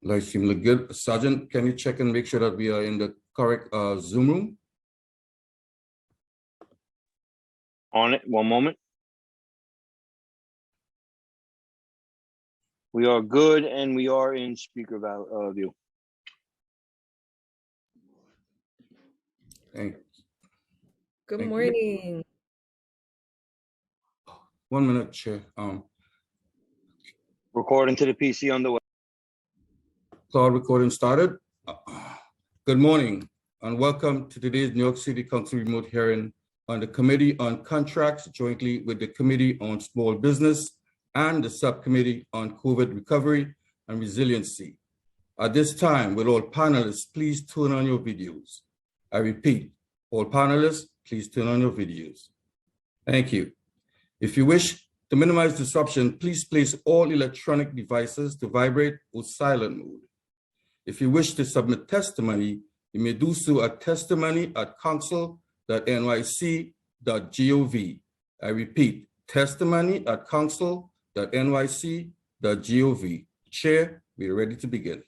Live stream look good. Sergeant, can you check and make sure that we are in the correct Zoom room? On it, one moment. We are good, and we are in speaker view. Thanks. Good morning. 1 minute, Chair. Recording to the PC on the way. Call recording started. Good morning, and welcome to today's New York City Council remote hearing on the Committee on Contracts, jointly with the Committee on Small Business and the Subcommittee on COVID Recovery and Resiliency. At this time, will all panelists please turn on your videos? I repeat, all panelists, please turn on your videos. Thank you. If you wish to minimize disruption, please place all electronic devices to vibrate or silent mode. If you wish to submit testimony, you may do so at testimony@council.nyc.gov. I repeat, testimony@council.nyc.gov. Chair, we are ready to begin.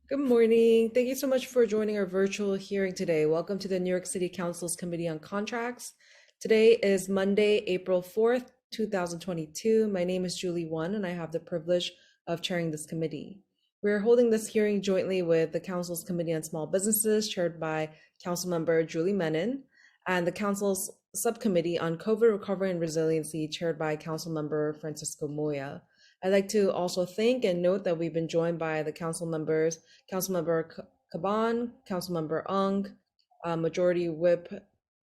Good morning. Thank you so much for joining our virtual hearing today. Welcome to the New York City Council's Committee on Contracts. Today is Monday, April 4th, 2022. My name is Julie Won, and I have the privilege of chairing this committee. We are holding this hearing jointly with the Council's Committee on Small Businesses, chaired by Councilmember Julie Menon, and the Council's Subcommittee on COVID Recovery and Resiliency, chaired by Councilmember Francisco Moya. I'd like to also thank and note that we've been joined by the council members, Councilmember Caban, Councilmember Ung, Majority Whip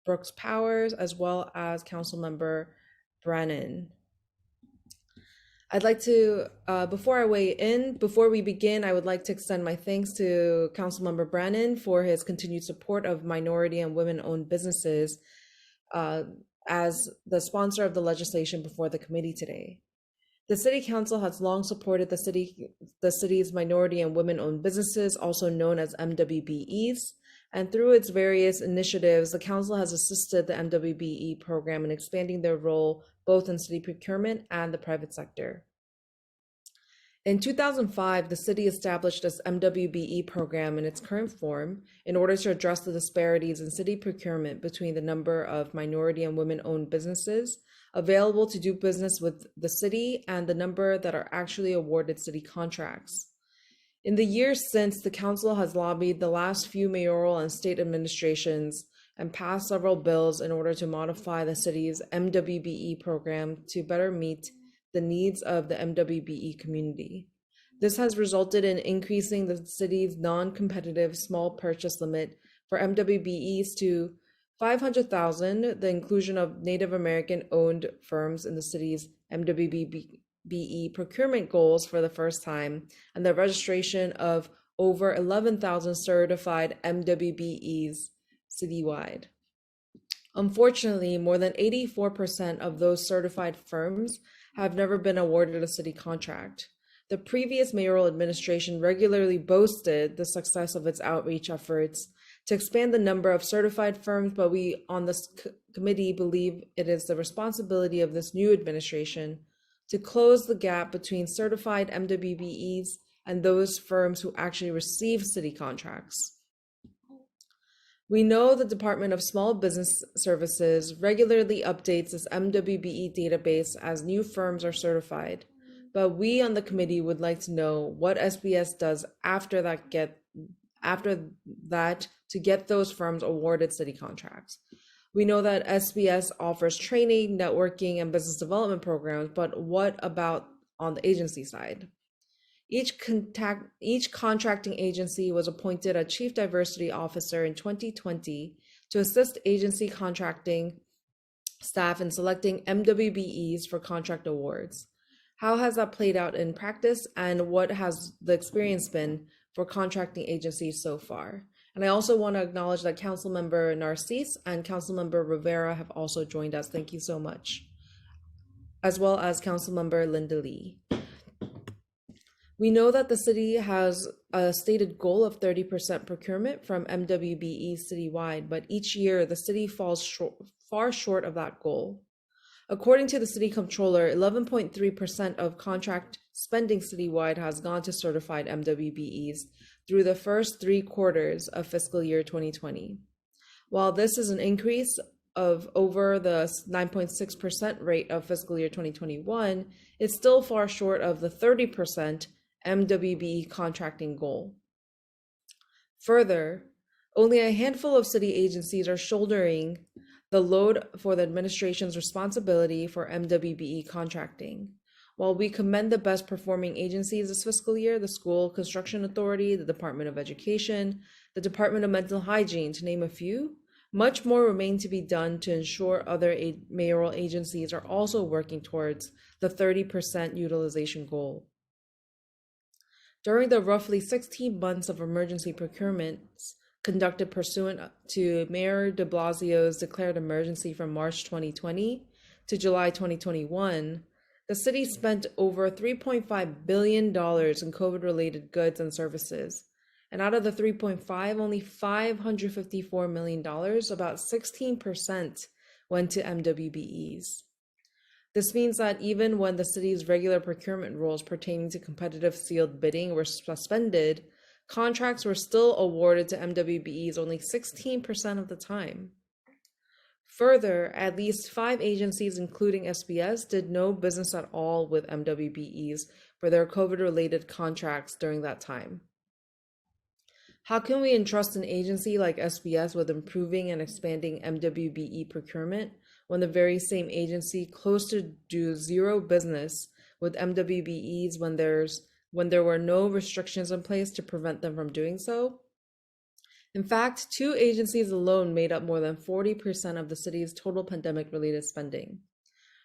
Brooks Powers, as well as Councilmember Brennan. I'd like to, before we begin, I would like to extend my thanks to Councilmember Brennan for his continued support of minority and women-owned businesses as the sponsor of the legislation before the committee today. The City Council has long supported the city's minority and women-owned businesses, also known as MWBEs, and through its various initiatives, the Council has assisted the MWBE program in expanding their role both in city procurement and the private sector. In 2005, the city established this MWBE program in its current form in order to address the disparities in city procurement between the number of minority and women-owned businesses available to do business with the city and the number that are actually awarded city contracts. In the years since, the council has lobbied the last few mayoral and state administrations and passed several bills in order to modify the city's MWBE program to better meet the needs of the MWBE community. This has resulted in increasing the city's non-competitive small purchase limit for MWBEs to $500,000, the inclusion of Native American-owned firms in the city's MWBE procurement goals for the first time, and the registration of over 11,000 certified MWBEs citywide. Unfortunately, more than 84% of those certified firms have never been awarded a city contract. The previous mayoral administration regularly boasted the success of its outreach efforts to expand the number of certified firms, but we on this committee believe it is the responsibility of this new administration to close the gap between certified MWBEs and those firms who actually receive city contracts. We know the Department of Small Business Services regularly updates its MWBE database as new firms are certified, but we on the committee would like to know what SBS does after that to get those firms awarded city contracts. We know that SBS offers training, networking, and business development programs, but what about on the agency side? Each contracting agency was appointed a chief diversity officer in 2020 to assist agency contracting staff in selecting MWBEs for contract awards. How has that played out in practice, and what has the experience been for contracting agencies so far? And I also want to acknowledge that Councilmember Narcisse and Councilmember Rivera have also joined us. Thank you so much. As well as Councilmember Linda Lee. We know that the city has a stated goal of 30% procurement from MWBE citywide, but each year the city falls far short of that goal. According to the city comptroller, 11.3% of contract spending citywide has gone to certified MWBEs through the first 3 quarters of fiscal year 2020. While this is an increase of over the 9.6% rate of fiscal year 2021, it's still far short of the 30% MWBE contracting goal. Further, only a handful of city agencies are shouldering the load for the administration's responsibility for MWBE contracting. While we commend the best performing agencies this fiscal year, the School Construction Authority, the Department of Education, the Department of Mental Hygiene, to name a few, much more remains to be done to ensure other mayoral agencies are also working towards the 30% utilization goal. During the roughly 16 months of emergency procurements conducted pursuant to Mayor de Blasio's declared emergency from March 2020 to July 2021, the city spent over $3.5 billion in COVID-related goods and services. And out of the 3.5, only $554 million, about 16%, went to MWBEs. This means that even when the city's regular procurement rules pertaining to competitive sealed bidding were suspended, contracts were still awarded to MWBEs only 16% of the time. Further, at least 5 agencies, including SBS, did no business at all with MWBEs for their COVID-related contracts during that time. How can we entrust an agency like SBS with improving and expanding MWBE procurement when the very same agency close to do zero business with MWBEs when there were no restrictions in place to prevent them from doing so? In fact, 2 agencies alone made up more than 40% of the city's total pandemic-related spending.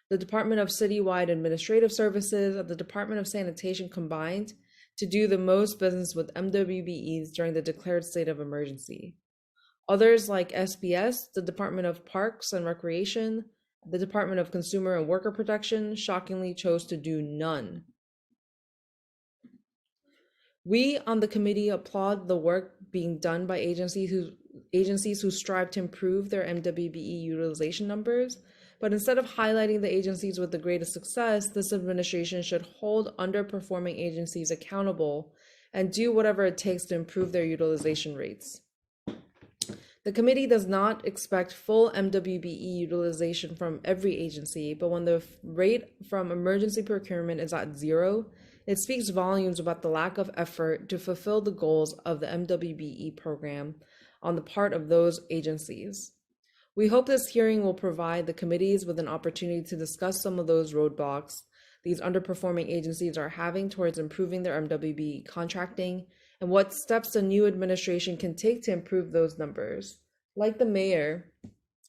The Department of Citywide Administrative Services and the Department of Sanitation combined to do the most business with MWBEs during the declared state of emergency. Others like SBS, the Department of Parks and Recreation, the Department of Consumer and Worker Protection, shockingly chose to do none. We on the committee applaud the work being done by agencies who strive to improve their MWBE utilization numbers, but instead of highlighting the agencies with the greatest success, this administration should hold underperforming agencies accountable and do whatever it takes to improve their utilization rates. The committee does not expect full MWBE utilization from every agency, but when the rate from emergency procurement is at 0, it speaks volumes about the lack of effort to fulfill the goals of the MWBE program on the part of those agencies. We hope this hearing will provide the committees with an opportunity to discuss some of those roadblocks these underperforming agencies are having towards improving their MWBE contracting and what steps the new administration can take to improve those numbers. Like the mayor,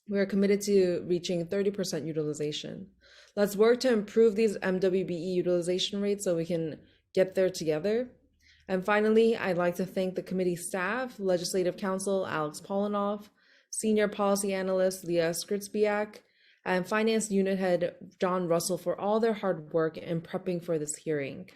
we are committed to reaching 30% utilization. Let's work to improve these MWBE utilization rates so we can get there together. And finally, I'd like to thank the committee staff, Legislative Counsel Alex Polinoff, Senior Policy Analyst Leah Skritzbiak, and Finance Unit Head John Russell for all their hard work in prepping for this hearing.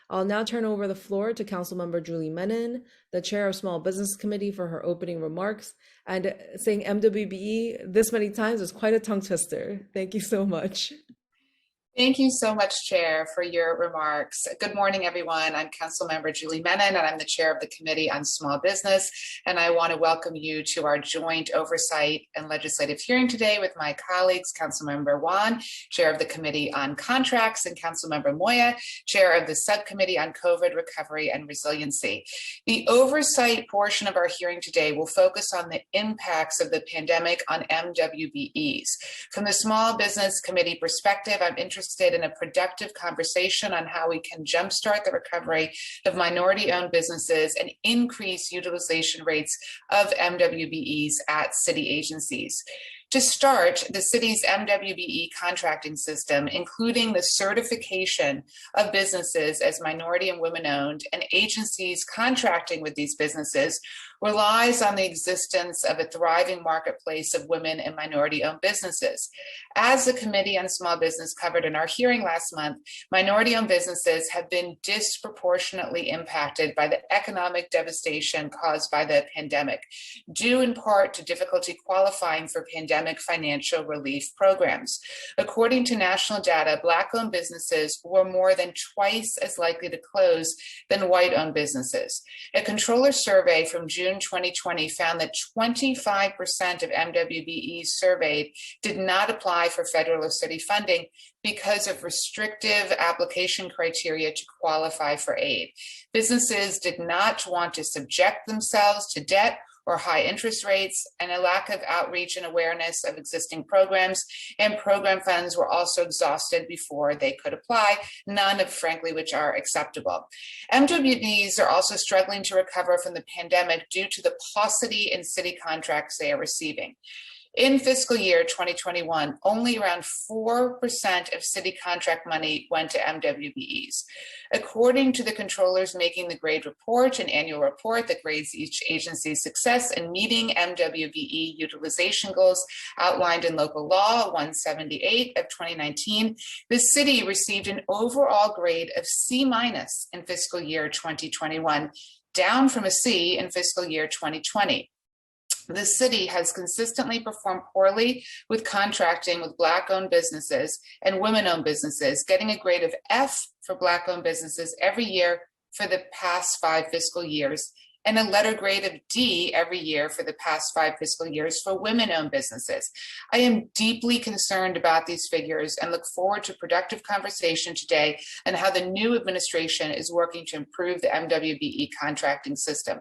I'll now turn over the floor to Councilmember Julie Menon, the Chair of Small Business Committee, for her opening remarks. And saying MWBE this many times is quite a tongue twister. Thank you so much. Thank you so much, Chair, for your remarks. Good morning, everyone. I'm Councilmember Julie Menon, and I'm the Chair of the Committee on Small Business. And I want to welcome you to our joint oversight and legislative hearing today with my colleagues, Councilmember Wan, Chair of the Committee on Contracts, and Councilmember Mwbe, Chair of the Subcommittee on COVID Recovery and Resiliency. The oversight portion of our hearing today will focus on the impacts of the pandemic on MWBEs. From the Small Business Committee perspective, I'm interested in a productive conversation on how we can jumpstart the recovery of minority-owned businesses and increase utilization rates of MWBEs at city agencies. To start, the city's MWBE contracting system, including the certification of businesses as minority and women-owned and agencies contracting with these businesses, relies on the existence of a thriving marketplace of women and minority-owned businesses. As the Committee on Small Business covered in our hearing last month, minority-owned businesses have been disproportionately impacted by the economic devastation caused by the pandemic, due in part to difficulty qualifying for pandemic financial relief programs. According to national data, Black-owned businesses were more than twice as likely to close than white-owned businesses. A controller survey from June 2020 found that 25% of MWBEs surveyed did not apply for federal or city funding because of restrictive application criteria to qualify for aid. Businesses did not want to subject themselves to debt or high interest rates, and a lack of outreach and awareness of existing programs, and program funds were also exhausted before they could apply, none of, frankly, which are acceptable. MWBs are also struggling to recover from the pandemic due to the paucity in city contracts they are receiving. In fiscal year 2021, only around 4% of city contract money went to MWBEs. According to the controllers making the GRADE report, an annual report that grades each agency's success in meeting MWBE utilization goals outlined in Local Law 178 of 2019, the city received an overall grade of C- in fiscal year 2021, down from a C in fiscal year 2020. The city has consistently performed poorly with contracting with Black-owned businesses and women-owned businesses, getting a grade of F for Black-owned businesses every year for the past 5 fiscal years, and a letter grade of D every year for the past 5 fiscal years for women-owned businesses. I am deeply concerned about these figures and look forward to productive conversation today on how the new administration is working to improve the MWBE contracting system.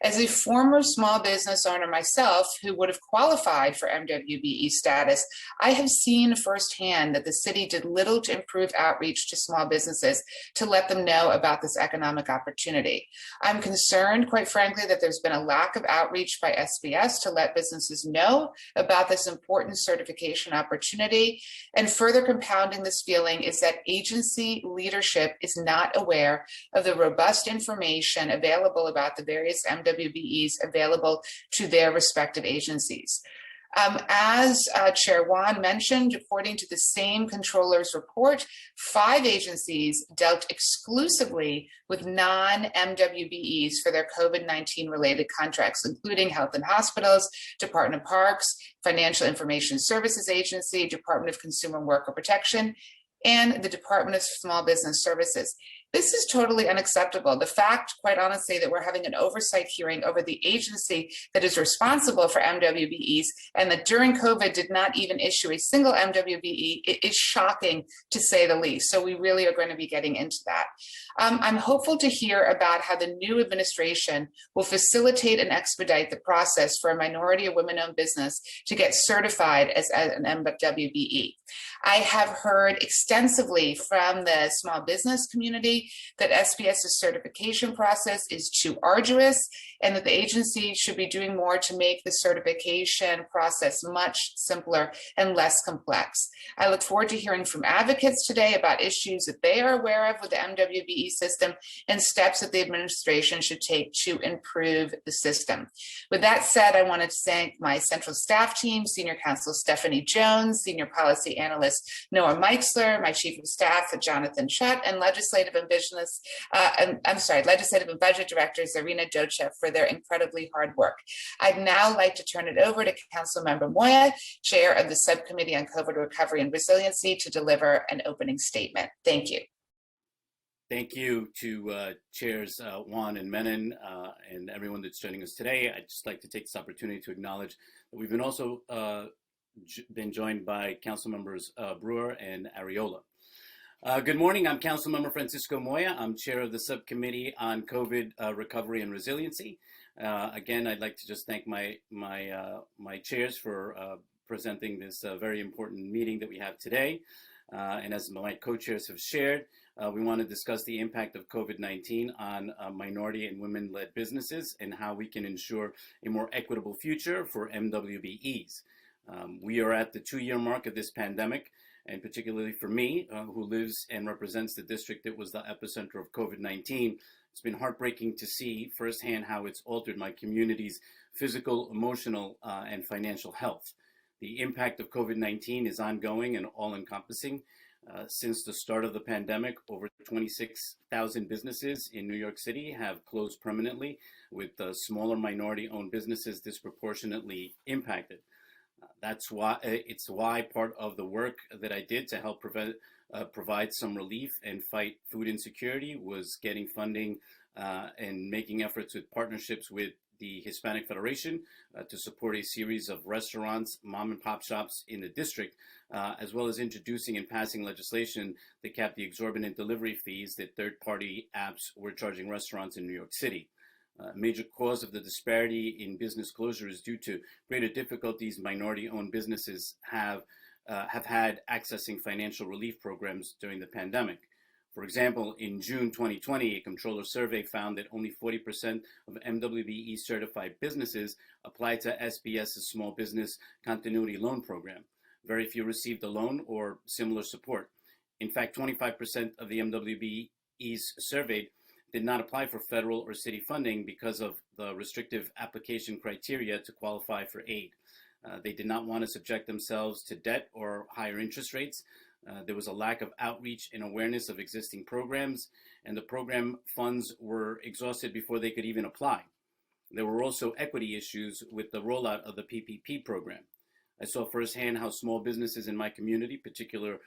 As a former small business owner myself who would have qualified for MWBE status, I have seen firsthand that the city did little to improve outreach to small businesses to let them know about this economic opportunity. I'm concerned, quite frankly, that there's been a lack of outreach by SBS to let businesses know about this important certification opportunity. And further compounding this feeling is that agency leadership is not aware of the robust information available about the various MWBEs available to their respective agencies. As Chair Wan mentioned, according to the same controller's report, 5 agencies dealt exclusively with non-MWBEs for their COVID-19 related contracts, including Health and Hospitals, Department of Parks, Financial Information Services Agency, Department of Consumer and Worker Protection, and the Department of Small Business Services. This is totally unacceptable. The fact, quite honestly, that we're having an oversight hearing over the agency that is responsible for MWBEs and that during COVID did not even issue a single MWBE is shocking, to say the least. So we really are going to be getting into that. I'm hopeful to hear about how the new administration will facilitate and expedite the process for a minority or women-owned business to get certified as an MWBE. I have heard extensively from the small business community that SBS's certification process is too arduous and that the agency should be doing more to make the certification process much simpler and less complex. I look forward to hearing from advocates today about issues that they are aware of with the MWBE system and steps that the administration should take to improve the system. With that said, I want to thank my central staff team, Senior Counsel Stephanie Jones, Senior Policy Analyst Noah Meixler, my Chief of Staff Jonathan Shutt, and Legislative and Budget Director Zarina Dochev for their incredibly hard work. I'd now like to turn it over to Councilmember Mwbe, Chair of the Subcommittee on COVID Recovery and Resiliency, to deliver an opening statement. Thank you. Thank you to Chairs Wan and Menon and everyone that's joining us today. I'd just like to take this opportunity to acknowledge that we've been also been joined by Council Members Brewer and Ariola. Good morning, I'm Councilmember Francisco Moya. I'm Chair of the Subcommittee on COVID Recovery and Resiliency. Again, I'd like to just thank my chairs for presenting this very important meeting that we have today. And as my co-chairs have shared, we want to discuss the impact of COVID-19 on minority and women-led businesses and how we can ensure a more equitable future for MWBEs. We are at the 2-year mark of this pandemic, and particularly for me, who lives and represents the district that was the epicenter of COVID-19, It's been heartbreaking to see firsthand how it's altered my community's physical, emotional, and financial health. The impact of COVID-19 is ongoing and all-encompassing. Since the start of the pandemic, over 26,000 businesses in New York City have closed permanently, with smaller minority-owned businesses disproportionately impacted. That's why part of the work that I did to help provide some relief and fight food insecurity was getting funding and making efforts with partnerships with the Hispanic Federation to support a series of restaurants, mom and pop shops in the district, as well as introducing and passing legislation that capped the exorbitant delivery fees that third-party apps were charging restaurants in New York City. A major cause of the disparity in business closure is due to greater difficulties minority-owned businesses have had accessing financial relief programs during the pandemic. For example, in June 2020, a comptroller survey found that only 40% of MWBE certified businesses applied to SBS's Small Business Continuity Loan Program. Very few received a loan or similar support. In fact, 25% of the MWBEs surveyed did not apply for federal or city funding because of the restrictive application criteria to qualify for aid. They did not want to subject themselves to debt or higher interest rates. There was a lack of outreach and awareness of existing programs, and the program funds were exhausted before they could even apply. There were also equity issues with the rollout of the PPP program. I saw firsthand how small businesses in my community, particularly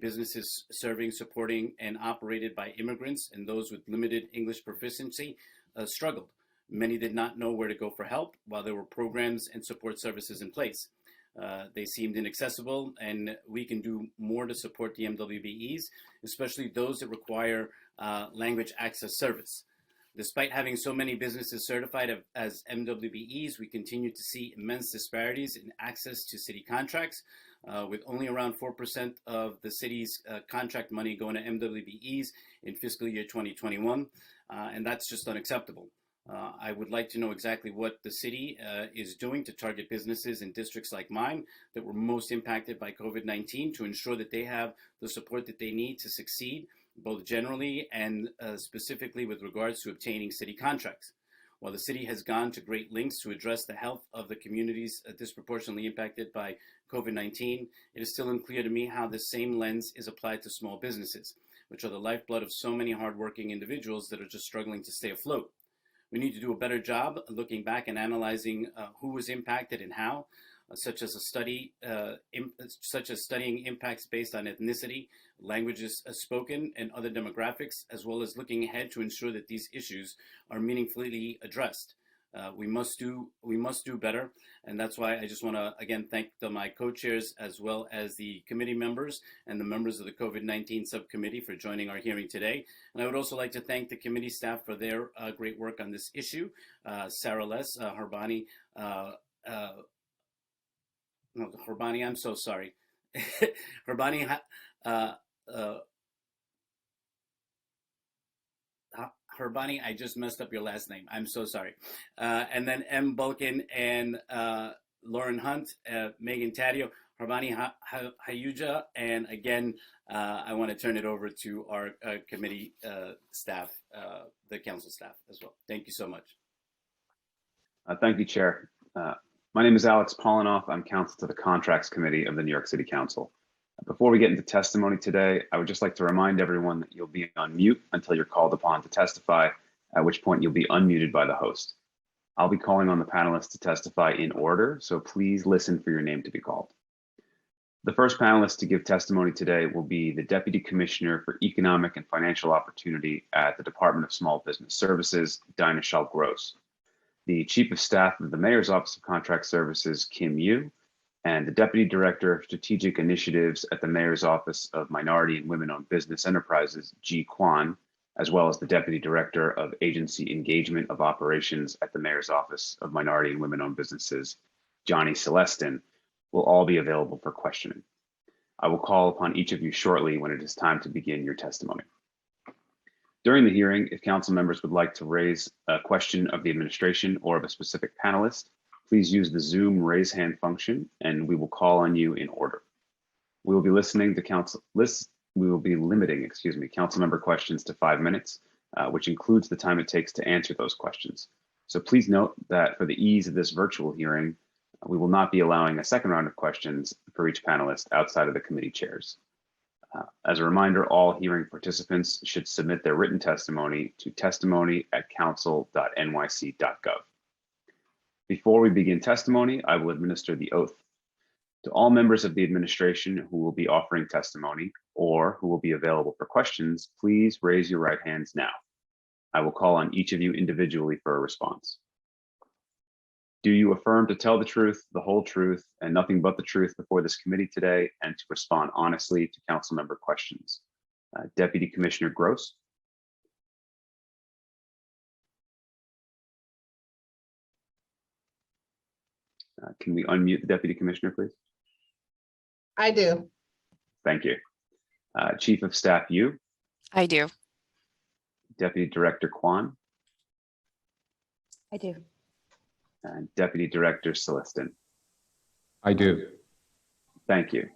businesses serving, supporting, and operated by immigrants and those with limited English proficiency, struggled. Many did not know where to go for help while there were programs and support services in place. They seemed inaccessible, and we can do more to support the MWBEs, especially those that require language access service. Despite having so many businesses certified as MWBEs, we continue to see immense disparities in access to city contracts, with only around 4% of the city's contract money going to MWBEs in fiscal year 2021, and that's just unacceptable. I would like to know exactly what the city is doing to target businesses in districts like mine that were most impacted by COVID-19 to ensure that they have the support that they need to succeed, both generally and specifically with regards to obtaining city contracts. While the city has gone to great lengths to address the health of the communities disproportionately impacted by COVID-19, it is still unclear to me how the same lens is applied to small businesses, which are the lifeblood of so many hardworking individuals that are just struggling to stay afloat. We need to do a better job looking back and analyzing who was impacted and how, such as studying impacts based on ethnicity, languages spoken, and other demographics, as well as looking ahead to ensure that these issues are meaningfully addressed. We must do better, and that's why I just want to again thank my co-chairs as well as the committee members and the members of the COVID-19 subcommittee for joining our hearing today. And I would also like to thank the committee staff for their great work on this issue. Sarah Les, Harbani, Harbani, I'm so sorry. Harbani, Harbani, I just messed up your last name. I'm so sorry. And then M. Bulkin and Lauren Hunt, Megan Taddeo, Harbani Hayuja, and again, I want to turn it over to our committee staff, the council staff as well. Thank you so much. Thank you, Chair. My name is Alex Polinoff. I'm counsel to the Contracts Committee of the New York City Council. Before we get into testimony today, I would just like to remind everyone that you'll be on mute until you're called upon to testify, at which point you'll be unmuted by the host. I'll be calling on the panelists to testify in order, so please listen for your name to be called. The first panelist to give testimony today will be the Deputy Commissioner for Economic and Financial Opportunity at the Department of Small Business Services, Dinah Schall-Gross, the Chief of Staff of the Mayor's Office of Contract Services, Kim Yu, and the Deputy Director of Strategic Initiatives at the Mayor's Office of Minority and Women-Owned Business Enterprises, Ji Kwan, as well as the Deputy Director of Agency Engagement of Operations at the Mayor's Office of Minority and Women-Owned Businesses, Johnny Celestin, will all be available for questioning. I will call upon each of you shortly when it is time to begin your testimony. During the hearing, if council members would like to raise a question of the administration or of a specific panelist, please use the Zoom raise hand function and we will call on you in order. We will be limiting, council member questions to 5 minutes. which includes the time it takes to answer those questions. So please note that for the ease of this virtual hearing, we will not be allowing a second round of questions for each panelist outside of the committee chairs. As a reminder, all hearing participants should submit their written testimony to testimony@council.nyc.gov. Before we begin testimony, I will administer the oath. To all members of the administration who will be offering testimony or who will be available for questions, please raise your right hands now. I will call on each of you individually for a response. Do you affirm to tell the truth, the whole truth, and nothing but the truth before this committee today, and to respond honestly to council member questions? Deputy Commissioner Gross. Can we unmute the Deputy Commissioner, please? I do. Thank you. Chief of Staff Yu. I do. Deputy Director Kwan. I do. And Deputy Director Celestin. I do. Thank you.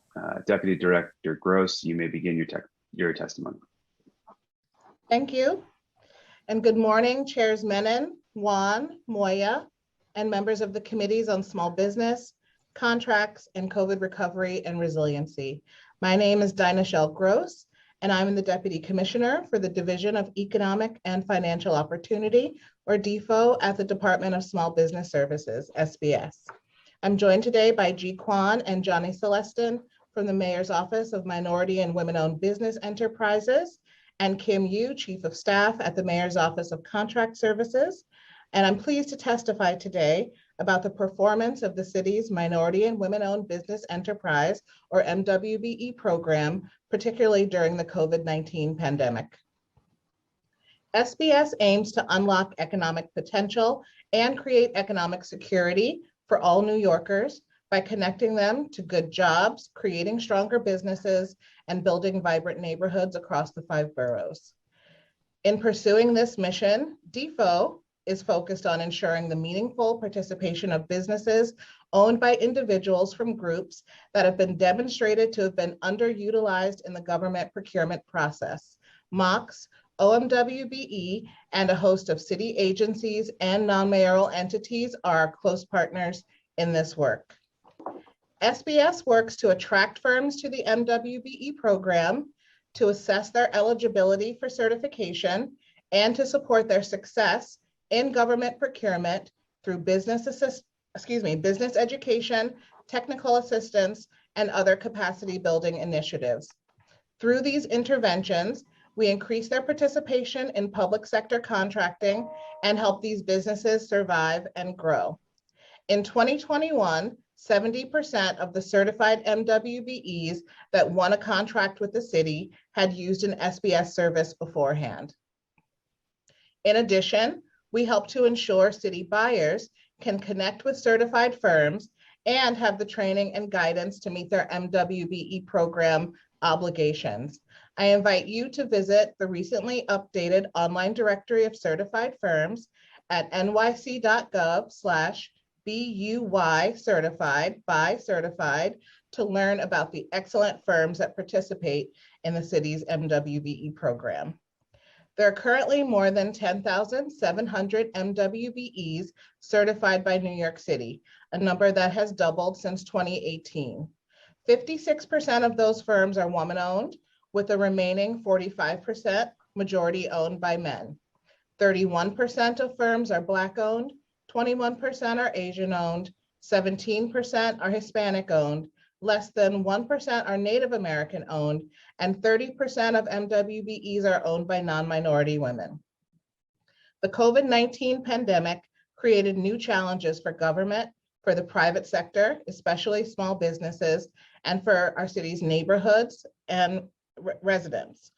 Deputy Director Gross, you may begin your testimony. Thank you. And good morning, Chairs Menon, Juan, Moya, and members of the committees on small business, contracts, and COVID recovery and resiliency. My name is Dinah Shell Gross, and I'm the Deputy Commissioner for the Division of Economic and Financial Opportunity, or DFO, at the Department of Small Business Services, SBS. I'm joined today by G. Kwan and Johnny Celestin from the Mayor's Office of Minority and Women-Owned Business Enterprises, and Kim Yu, Chief of Staff at the Mayor's Office of Contract Services. And I'm pleased to testify today about the performance of the city's Minority and Women-Owned Business Enterprise, or MWBE program, particularly during the COVID-19 pandemic. SBS aims to unlock economic potential and create economic security for all New Yorkers by connecting them to good jobs, creating stronger businesses, and building vibrant neighborhoods across the 5 boroughs. In pursuing this mission, DFO is focused on ensuring the meaningful participation of businesses owned by individuals from groups that have been demonstrated to have been underutilized in the government procurement process. MOCS, OMWBE, and a host of city agencies and non-mayoral entities are our close partners in this work. SBS works to attract firms to the MWBE program, to assess their eligibility for certification, and to support their success in government procurement through business education, technical assistance, and other capacity building initiatives. Through these interventions, we increase their participation in public sector contracting and help these businesses survive and grow. In 2021, 70% of the certified MWBEs that won a contract with the city had used an SBS service beforehand. In addition, we help to ensure city buyers can connect with certified firms and have the training and guidance to meet their MWBE program obligations. I invite you to visit the recently updated online directory of certified firms at nyc.gov/BUY certified by certified to learn about the excellent firms that participate in the city's MWBE program. There are currently more than 10,700 MWBEs certified by New York City, a number that has doubled since 2018. 56% of those firms are woman-owned, with the remaining 45% majority owned by men. 31% of firms are Black-owned, 21% are Asian-owned, 17% are Hispanic-owned, less than 1% are Native American-owned, and 30% of MWBEs are owned by non-minority women. The COVID-19 pandemic created new challenges for government, for the private sector, especially small businesses, and for our city's neighborhoods and residents.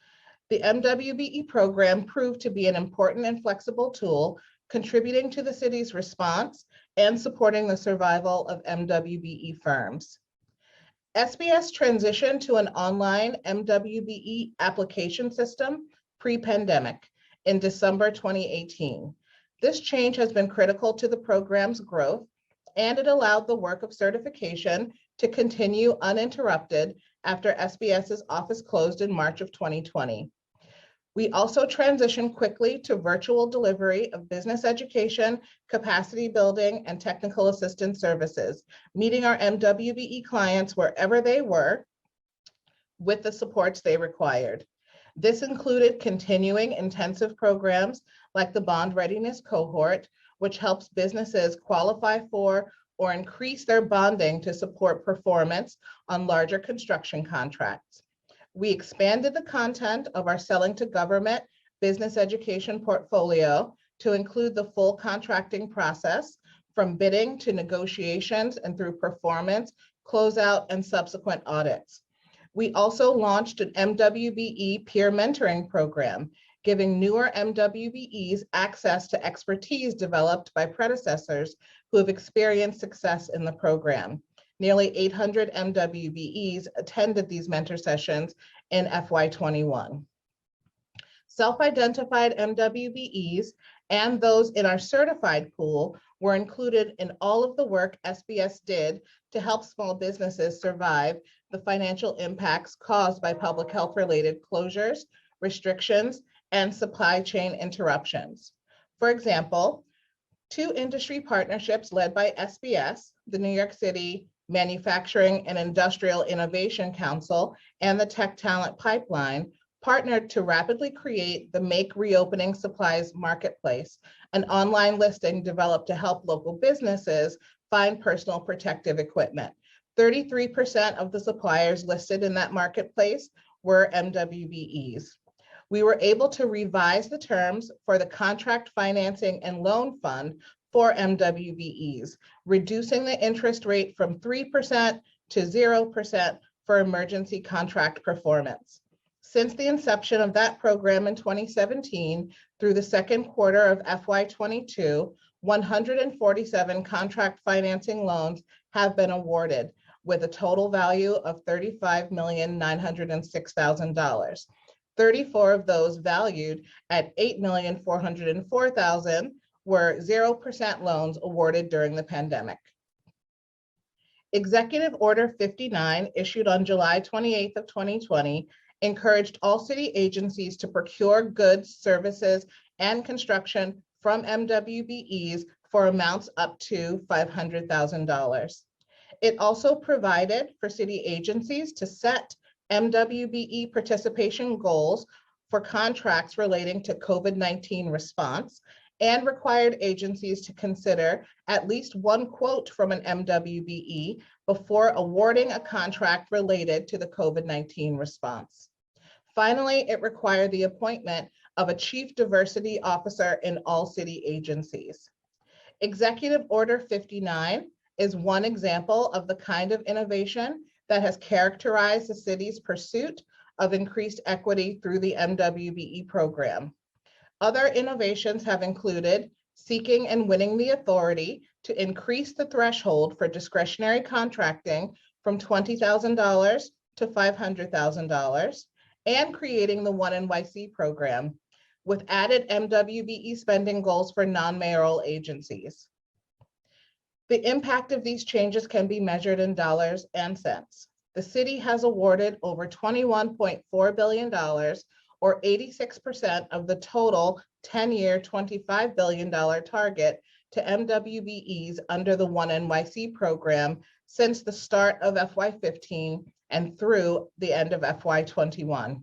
The MWBE program proved to be an important and flexible tool, contributing to the city's response and supporting the survival of MWBE firms. SBS transitioned to an online MWBE application system pre-pandemic in December 2018. This change has been critical to the program's growth, and it allowed the work of certification to continue uninterrupted after SBS's office closed in March of 2020. We also transitioned quickly to virtual delivery of business education, capacity building, and technical assistance services, meeting our MWBE clients wherever they were with the supports they required. This included continuing intensive programs like the Bond Readiness Cohort, which helps businesses qualify for or increase their bonding to support performance on larger construction contracts. We expanded the content of our Selling to Government business education portfolio to include the full contracting process, from bidding to negotiations and through performance, closeout, and subsequent audits. We also launched an MWBE peer mentoring program, giving newer MWBEs access to expertise developed by predecessors who have experienced success in the program. Nearly 800 MWBEs attended these mentor sessions in FY21. Self-identified MWBEs and those in our certified pool were included in all of the work SBS did to help small businesses survive the financial impacts caused by public health related closures, restrictions, and supply chain interruptions. For example, 2 industry partnerships led by SBS, the New York City Manufacturing and Industrial Innovation Council, and the Tech Talent Pipeline partnered to rapidly create the Make Reopening Supplies Marketplace, an online listing developed to help local businesses find personal protective equipment. 33% of the suppliers listed in that marketplace were MWBEs. We were able to revise the terms for the Contract Financing and Loan Fund for MWBEs, reducing the interest rate from 3% to 0% for emergency contract performance. Since the inception of that program in 2017 through the second quarter of FY22, 147 contract financing loans have been awarded with a total value of $35,906,000. 34 of those valued at $8,404,000 were 0% loans awarded during the pandemic. Executive Order 59, issued on July 28th of 2020, encouraged all city agencies to procure goods, services, and construction from MWBEs for amounts up to $500,000. It also provided for city agencies to set MWBE participation goals for contracts relating to COVID-19 response, and required agencies to consider at least one quote from an MWBE before awarding a contract related to the COVID-19 response. Finally, it required the appointment of a chief diversity officer in all city agencies. Executive Order 59 is one example of the kind of innovation that has characterized the city's pursuit of increased equity through the MWBE program. Other innovations have included seeking and winning the authority to increase the threshold for discretionary contracting from $20,000 to $500,000, and creating the One NYC program with added MWBE spending goals for non-mayoral agencies. The impact of these changes can be measured in dollars and cents. The city has awarded over $21.4 billion, or 86% of the total 10-year $25 billion target to MWBEs under the One NYC program since the start of FY15 and through the end of FY21.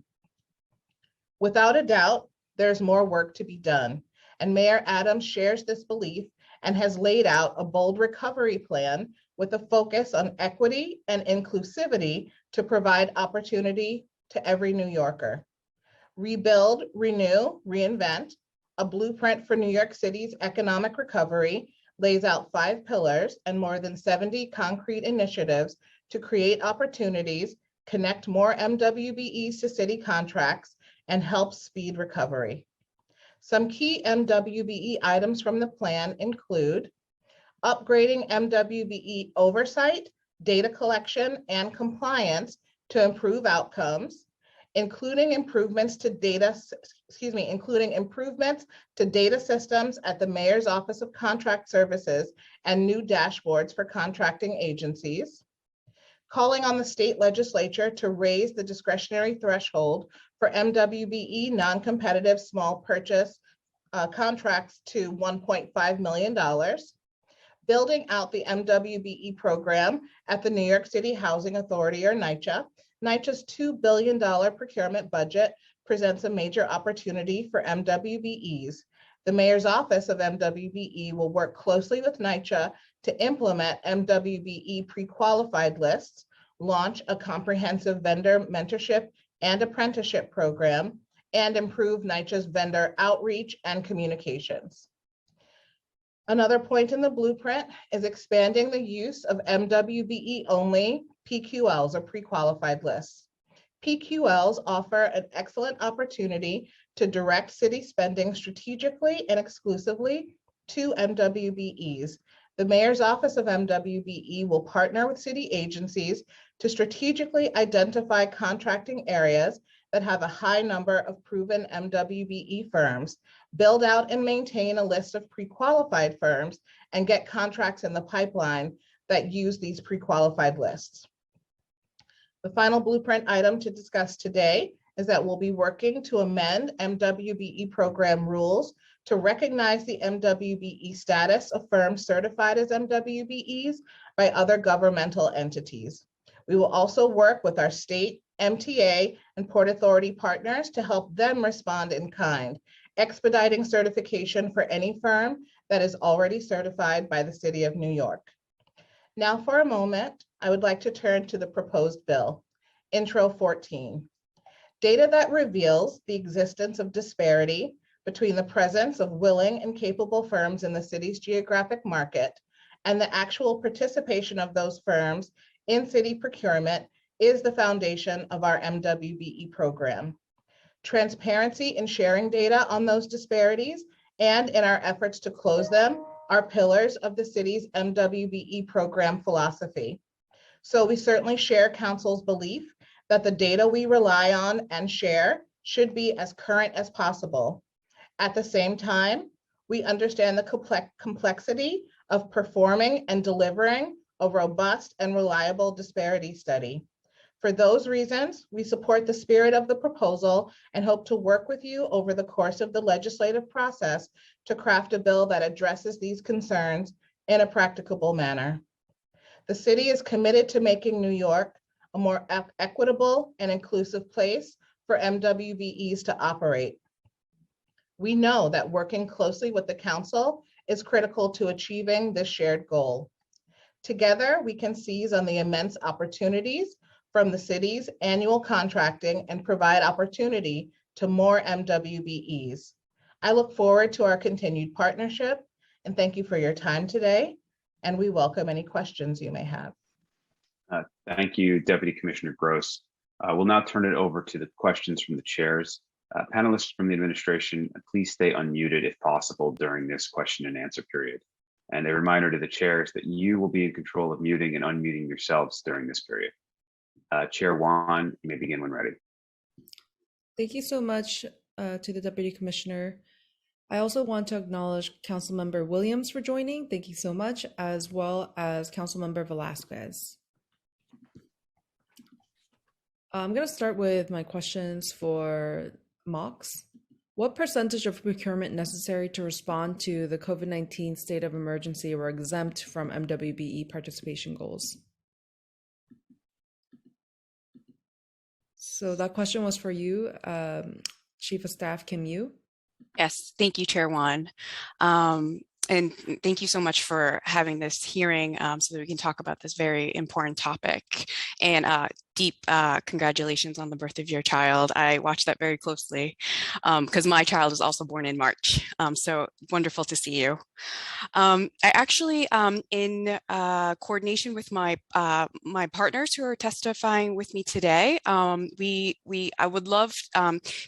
Without a doubt, there's more work to be done, and Mayor Adams shares this belief and has laid out a bold recovery plan with a focus on equity and inclusivity to provide opportunity to every New Yorker. Rebuild, Renew, Reinvent, a blueprint for New York City's economic recovery, lays out 5 pillars and more than 70 concrete initiatives to create opportunities, connect more MWBEs to city contracts, and help speed recovery. Some key MWBE items from the plan include upgrading MWBE oversight, data collection, and compliance to improve outcomes, including improvements to data systems at the Mayor's Office of Contract Services and new dashboards for contracting agencies. calling on the state legislature to raise the discretionary threshold for MWBE non-competitive small purchase contracts to $1.5 million, building out the MWBE program at the New York City Housing Authority, or NYCHA. NYCHA's $2 billion procurement budget presents a major opportunity for MWBEs. The Mayor's Office of MWBE will work closely with NYCHA to implement MWBE pre-qualified lists, launch a comprehensive vendor mentorship and apprenticeship program, and improve NYCHA's vendor outreach and communications. Another point in the blueprint is expanding the use of MWBE only PQLs, or pre-qualified lists. PQLs offer an excellent opportunity to direct city spending strategically and exclusively to MWBEs. The Mayor's Office of MWBE will partner with city agencies to strategically identify contracting areas that have a high number of proven MWBE firms, build out and maintain a list of pre-qualified firms, and get contracts in the pipeline that use these pre-qualified lists. The final blueprint item to discuss today is that we'll be working to amend MWBE program rules to recognize the MWBE status of firms certified as MWBEs by other governmental entities. We will also work with our state, MTA, and Port Authority partners to help them respond in kind, expediting certification for any firm that is already certified by the City of New York. Now for a moment, I would like to turn to the proposed bill, Intro 14. Data that reveals the existence of disparity between the presence of willing and capable firms in the city's geographic market and the actual participation of those firms in city procurement is the foundation of our MWBE program. Transparency in sharing data on those disparities and in our efforts to close them are pillars of the city's MWBE program philosophy. So we certainly share Council's belief that the data we rely on and share should be as current as possible. At the same time, we understand the complexity of performing and delivering a robust and reliable disparity study. For those reasons, we support the spirit of the proposal and hope to work with you over the course of the legislative process to craft a bill that addresses these concerns in a practicable manner. The city is committed to making New York a more equitable and inclusive place for MWBEs to operate. We know that working closely with the council is critical to achieving this shared goal. Together, we can seize on the immense opportunities from the city's annual contracting and provide opportunity to more MWBEs. I look forward to our continued partnership and thank you for your time today. And we welcome any questions you may have. Thank you, Deputy Commissioner Gross. We'll now turn it over to the questions from the chairs. Panelists from the administration, please stay unmuted if possible during this question and answer period. And a reminder to the chairs that you will be in control of muting and unmuting yourselves during this period. Chair Juan, you may begin when ready. Thank you so much to the Deputy Commissioner. I also want to acknowledge Councilmember Williams for joining. Thank you so much, as well as Councilmember Velasquez. I'm going to start with my questions for Mox. What percentage of procurement necessary to respond to the COVID-19 state of emergency were exempt from MWBE participation goals? So that question was for you, Chief of Staff Kim Yu. Yes, thank you, Chair Juan. And thank you so much for having this hearing so that we can talk about this very important topic. And deep congratulations on the birth of your child. I watched that very closely because my child was also born in March. So wonderful to see you. I actually, in coordination with my my partners who are testifying with me today, I would love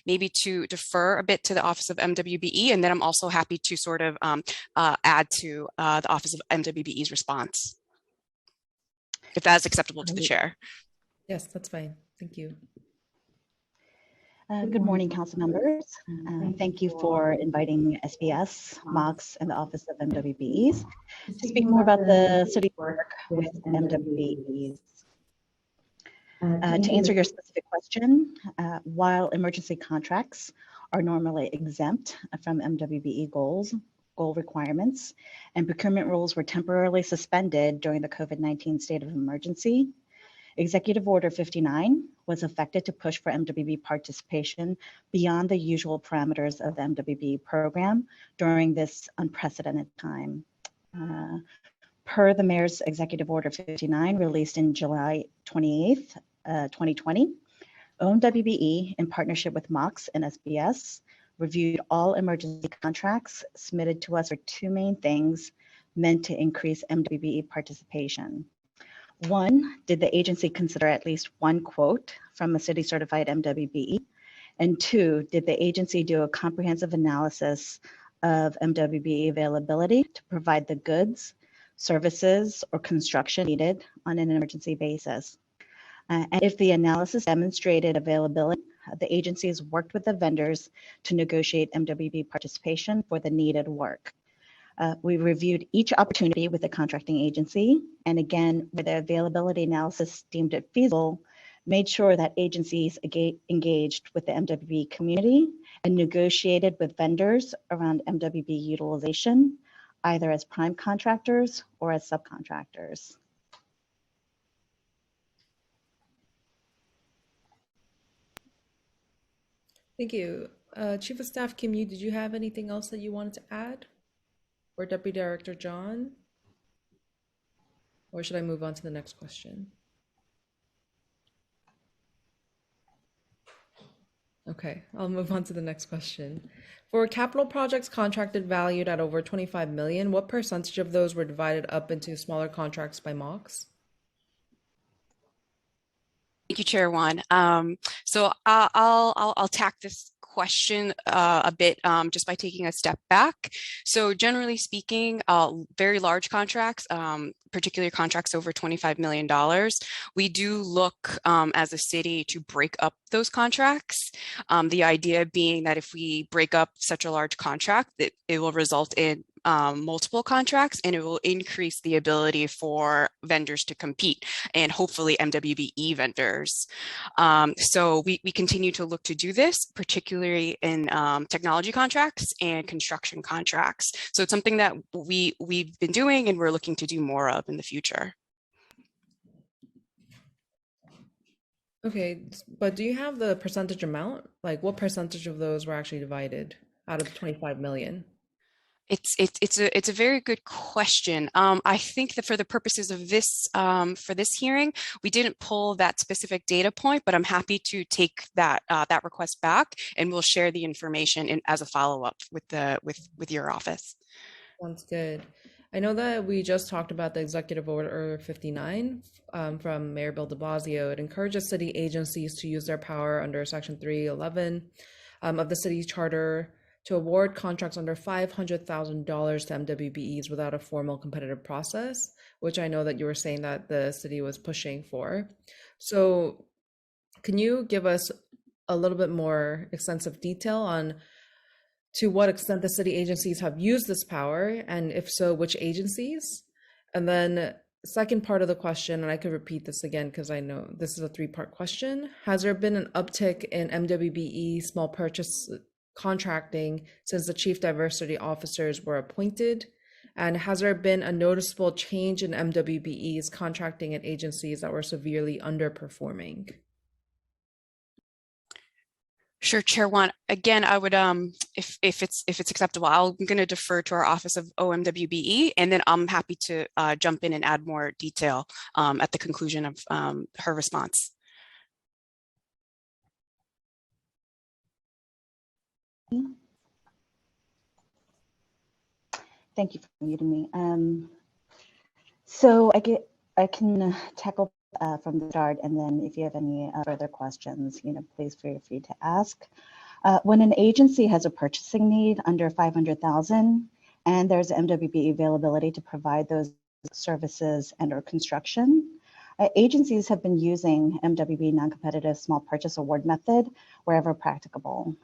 maybe to defer a bit to the Office of MWBE, and then I'm also happy to sort of add to the Office of MWBE's response, if that is acceptable to the chair. Yes, that's fine. Thank you. Good morning, council members. Thank you for inviting SBS, Mox, and the Office of MWBEs to speak more about the city's work with MWBEs. To answer your specific question, while emergency contracts are normally exempt from MWBE goal requirements, and procurement rules were temporarily suspended during the COVID-19 state of emergency, Executive Order 59 was effected to push for MWBE participation beyond the usual parameters of the MWBE program during this unprecedented time. Per the Mayor's Executive Order 59, released in July 28th, 2020, OMWBE, in partnership with MOX and SBS, reviewed all emergency contracts submitted to us for two main things meant to increase MWBE participation. One, did the agency consider at least one quote from a city certified MWBE? And two, did the agency do a comprehensive analysis of MWBE availability to provide the goods, services, or construction needed on an emergency basis? And if the analysis demonstrated availability, the agencies worked with the vendors to negotiate MWBE participation for the needed work. We reviewed each opportunity with the contracting agency, and again, where the availability analysis deemed it feasible, made sure that agencies engaged with the MWBE community and negotiated with vendors around MWBE utilization, either as prime contractors or as subcontractors. Thank you. Chief of Staff Kim Yu, did you have anything else that you wanted to add? Or Deputy Director John? Or should I move on to the next question? Okay, I'll move on to the next question. For capital projects contracted valued at over 25 million, what percentage of those were divided up into smaller contracts by MOX? Thank you, Chair Juan. So I'll tack this question a bit just by taking a step back. So generally speaking, very large contracts, particularly contracts over $25 million, we do look as a city to break up those contracts. The idea being that if we break up such a large contract, that it will result in multiple contracts, and it will increase the ability for vendors to compete, and hopefully MWBE vendors. So we continue to look to do this, particularly in technology contracts and construction contracts. So it's something that we've been doing and we're looking to do more of in the future. Okay, but do you have the percentage amount? Like what percentage of those were actually divided out of 25 million? It's a very good question. I think that for the purposes of this for this hearing, we didn't pull that specific data point, but I'm happy to take that that request back, and we'll share the information as a follow-up with your office. Sounds good. I know that we just talked about the Executive Order 59 from Mayor Bill de Blasio. It encourages city agencies to use their power under Section 311 of the city charter to award contracts under $500,000 to MWBEs without a formal competitive process, which I know that you were saying that the city was pushing for. So can you give us a little bit more extensive detail on to what extent the city agencies have used this power, and if so, which agencies? And then second part of the question, and I could repeat this again because I know this is a three-part question. Has there been an uptick in MWBE small purchase contracting since the chief diversity officers were appointed? And has there been a noticeable change in MWBE's contracting at agencies that were severely underperforming? Sure, Chair Juan. Again, I would, if it's acceptable, I'm going to defer to our Office of OMWBE, and then I'm happy to jump in and add more detail at the conclusion of her response. Thank you for muting me. So I can tackle from the start, and then if you have any further questions, please feel free to ask. When an agency has a purchasing need under 500,000 and there's MWBE availability to provide those services and/or construction, agencies have been using MWBE non-competitive small purchase award method wherever practicable.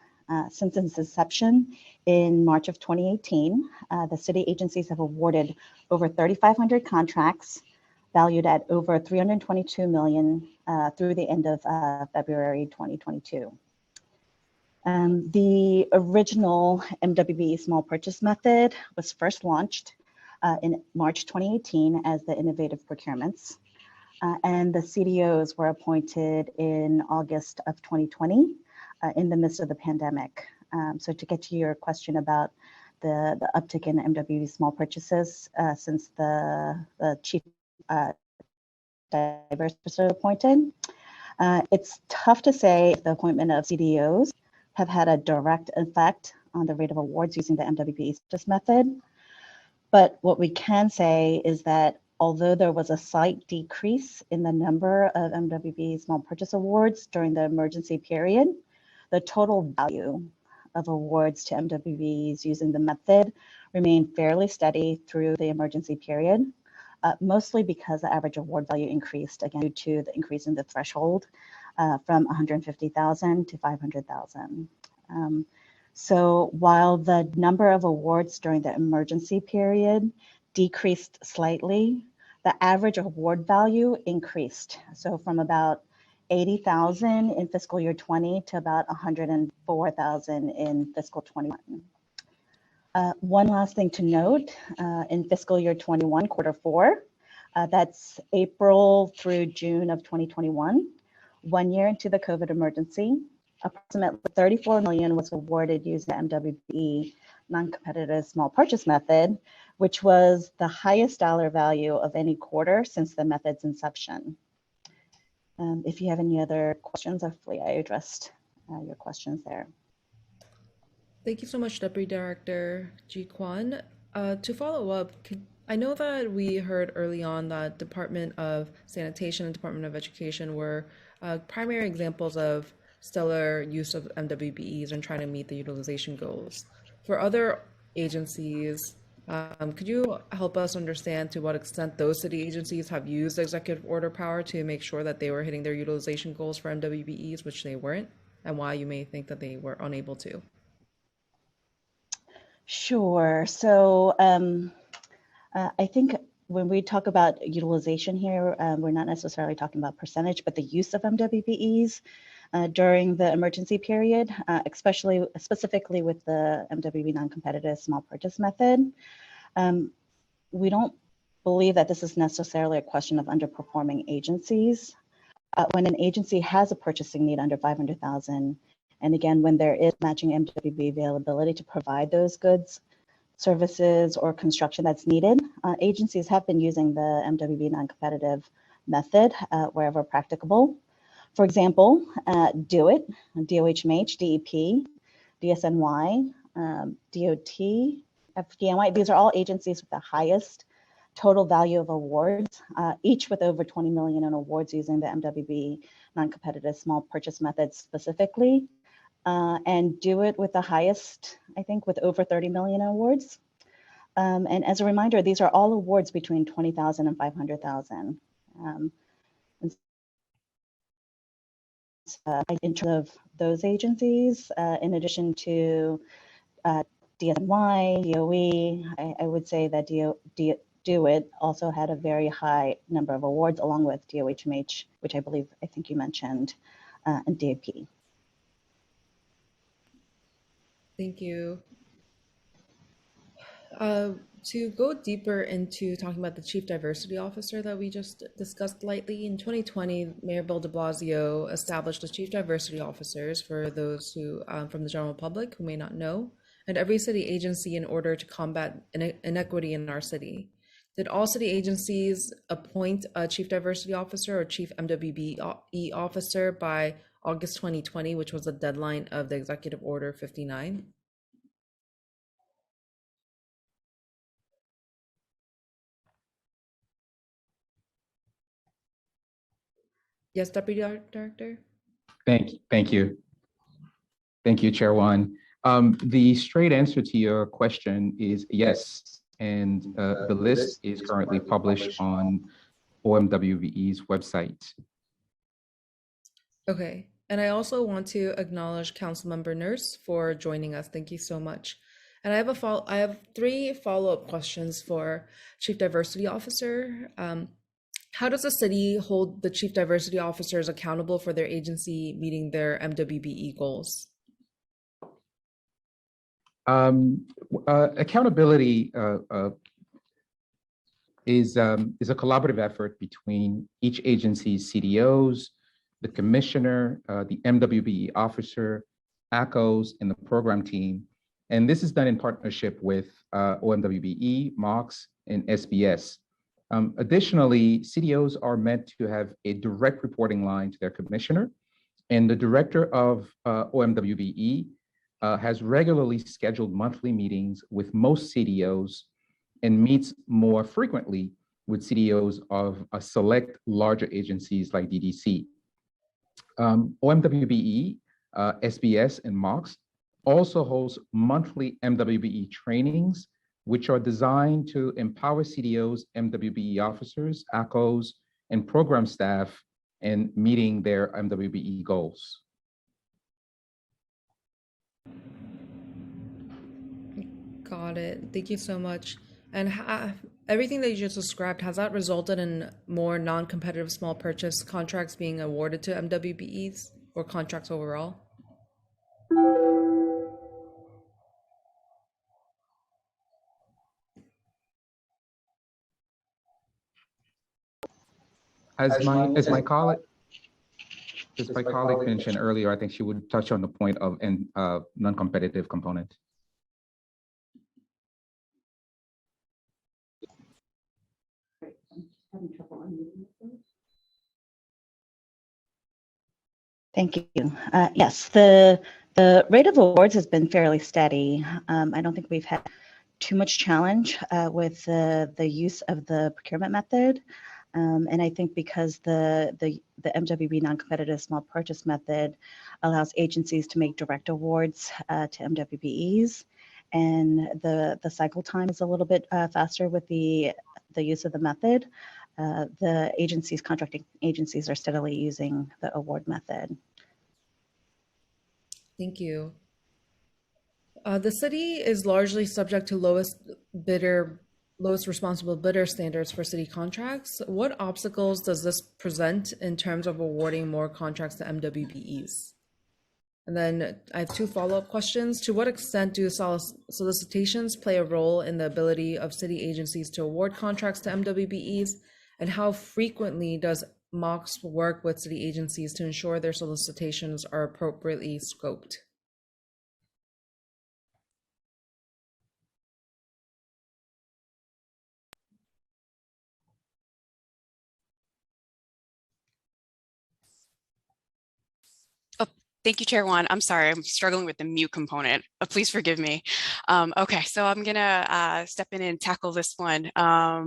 Since its inception in March of 2018, the city agencies have awarded over 3,500 contracts valued at over 322 million through the end of February 2022. The original MWBE small purchase method was first launched in March 2018 as the innovative procurements. And the CDOs were appointed in August of 2020 in the midst of the pandemic. So to get to your question about the uptick in MWB small purchases since the chief diverse officer appointed, it's tough to say if the appointment of CDOs have had a direct effect on the rate of awards using the MWBE method. But what we can say is that although there was a slight decrease in the number of MWBE small purchase awards during the emergency period, the total value of awards to MWBEs using the method remained fairly steady through the emergency period, mostly because the average award value increased, again, due to the increase in the threshold from 150,000 to 500,000. So while the number of awards during the emergency period decreased slightly, the average award value increased. So from about 80,000 in fiscal year 20 to about 104,000 in fiscal 21. One last thing to note, in fiscal year 21, quarter 4, that's April through June of 2021, 1 year into the COVID emergency, approximately 34 million was awarded using the MWBE non-competitive small purchase method, which was the highest dollar value of any quarter since the method's inception. If you have any other questions, hopefully I addressed your questions there. Thank you so much, Deputy Director Ji Kwon. To follow up, I know that we heard early on that Department of Sanitation and Department of Education were primary examples of stellar use of MWBEs and trying to meet the utilization goals. For other agencies, could you help us understand to what extent those city agencies have used executive order power to make sure that they were hitting their utilization goals for MWBEs, which they weren't, and why you may think that they were unable to? Sure. So I think when we talk about utilization here, we're not necessarily talking about percentage, but the use of MWBEs during the emergency period, specifically with the MWB non-competitive small purchase method. We don't believe that this is necessarily a question of underperforming agencies. When an agency has a purchasing need under 500,000, and again, when there is matching MWB availability to provide those goods, services, or construction that's needed, agencies have been using the MWB non-competitive method wherever practicable. For example, DOIT, DOHMH, DEP, DSNY, DOT, FDNY, these are all agencies with the highest total value of awards, each with over 20 million in awards using the MWB non-competitive small purchase method specifically, and DOIT with the highest, I think, with over 30 million awards. And as a reminder, these are all awards between 20,000 and 500,000. In terms of those agencies, in addition to DSNY, DOE, I would say that DOIT also had a very high number of awards along with DOHMH, which I think you mentioned, and DAP. Thank you. To go deeper into talking about the Chief Diversity Officer that we just discussed lightly, in 2020, Mayor Bill de Blasio established the Chief Diversity Officers for those who, from the general public who may not know, and every city agency in order to combat inequity in our city. Did all city agencies appoint a Chief Diversity Officer or Chief MWBE Officer by August 2020, which was the deadline of the Executive Order 59? Yes, Deputy Director? Thank you. Thank you, Chair Wan. The straight answer to your question is yes. And the list is currently published on OMWBE's website. Okay. And I also want to acknowledge Councilmember Nurse for joining us. Thank you so much. And I have 3 follow-up questions for Chief Diversity Officer. How does the city hold the chief diversity officers accountable for their agency meeting their MWBE goals? Accountability is a collaborative effort between each agency's CDOs, the commissioner, the MWBE officer, ACOs, and the program team. And this is done in partnership with OMWBE, MOX, and SBS. Additionally, CDOs are meant to have a direct reporting line to their commissioner, and the director of OMWBE has regularly scheduled monthly meetings with most CDOs and meets more frequently with CDOs of select larger agencies like DDC. OMWBE, SBS, and MOX also hosts monthly MWBE trainings, which are designed to empower CDOs, MWBE officers, ACOs, and program staff in meeting their MWBE goals. Got it. Thank you so much. And everything that you just described, has that resulted in more non-competitive small purchase contracts being awarded to MWBEs or contracts overall? As my colleague mentioned earlier, I think she would touch on the point of non-competitive component. Thank you. Yes, the rate of awards has been fairly steady. I don't think we've had too much challenge with the use of the procurement method. And I think because the MWB non-competitive small purchase method allows agencies to make direct awards to MWBEs, and the cycle time is a little bit faster with the use of the method, the contracting agencies are steadily using the award method. Thank you. The city is largely subject to lowest responsible bidder standards for city contracts. What obstacles does this present in terms of awarding more contracts to MWBEs? And then I have two follow-up questions. To what extent do solicitations play a role in the ability of city agencies to award contracts to MWBEs? And how frequently does MOX work with city agencies to ensure their solicitations are appropriately scoped? Thank you, Chair Juan. I'm sorry, I'm struggling with the mute component. Please forgive me. Okay, so I'm gonna step in and tackle this one. As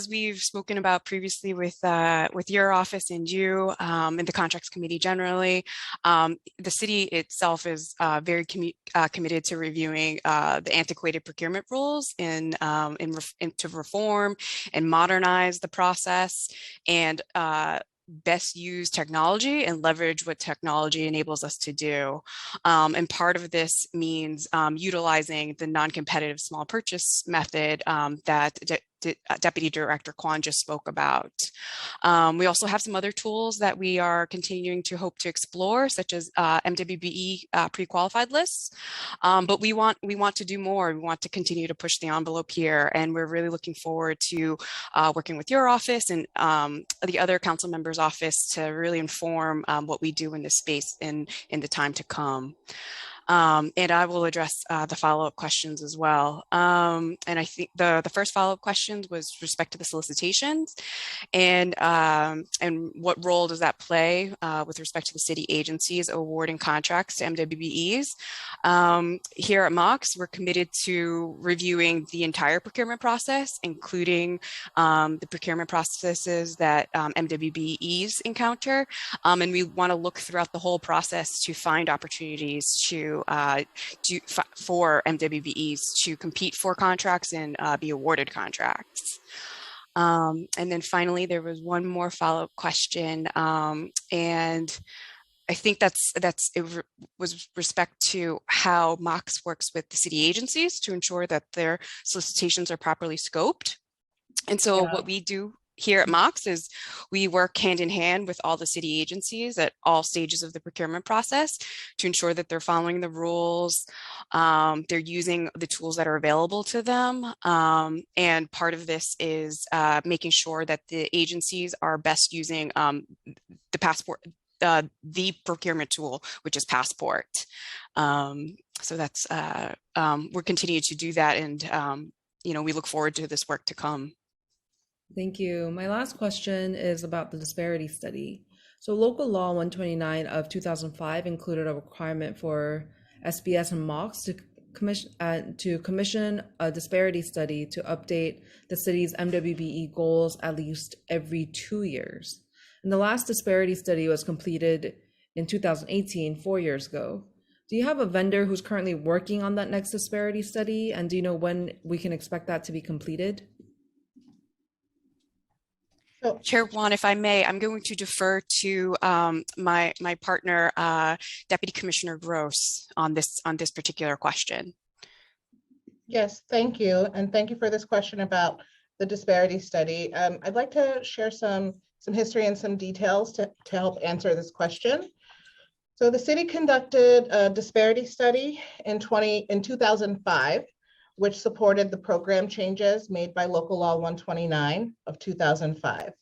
we've spoken about previously with your office and you and the Contracts Committee generally, the city itself is very committed to reviewing the antiquated procurement rules to reform and modernize the process and best use technology and leverage what technology enables us to do. And part of this means utilizing the non-competitive small purchase method that Deputy Director Kwan just spoke about. We also have some other tools that we are continuing to hope to explore, such as MWBE pre-qualified lists. But we want to do more. We want to continue to push the envelope here, and we're really looking forward to working with your office and the other council members' office to really inform what we do in this space in the time to come. And I will address the follow-up questions as well. And I think the first follow-up questions was with respect to the solicitations and what role does that play with respect to the city agencies awarding contracts to MWBEs. Here at MOX, we're committed to reviewing the entire procurement process, including the procurement processes that MWBEs encounter. And we want to look throughout the whole process to find opportunities for MWBEs to compete for contracts and be awarded contracts. And then finally, there was one more follow-up question, and I think it was respect to how MOX works with the city agencies to ensure that their solicitations are properly scoped. And so what we do here at MOX is we work hand in hand with all the city agencies at all stages of the procurement process to ensure that they're following the rules, they're using the tools that are available to them. And part of this is making sure that the agencies are best using the passport, the procurement tool, which is Passport. So that's, we're continuing to do that, and we look forward to this work to come. Thank you. My last question is about the disparity study. So Local Law 129 of 2005 included a requirement for SBS and MOX to commission a disparity study to update the city's MWBE goals at least every 2 years. And the last disparity study was completed in 2018, 4 years ago. Do you have a vendor who's currently working on that next disparity study? And do you know when we can expect that to be completed? Chair Juan, if I may, I'm going to defer to my partner, Deputy Commissioner Gross, on this particular question. Yes, thank you. And thank you for this question about the disparity study. I'd like to share some history and some details to help answer this question. So the city conducted a disparity study in 2005, which supported the program changes made by Local Law 129 of 2005.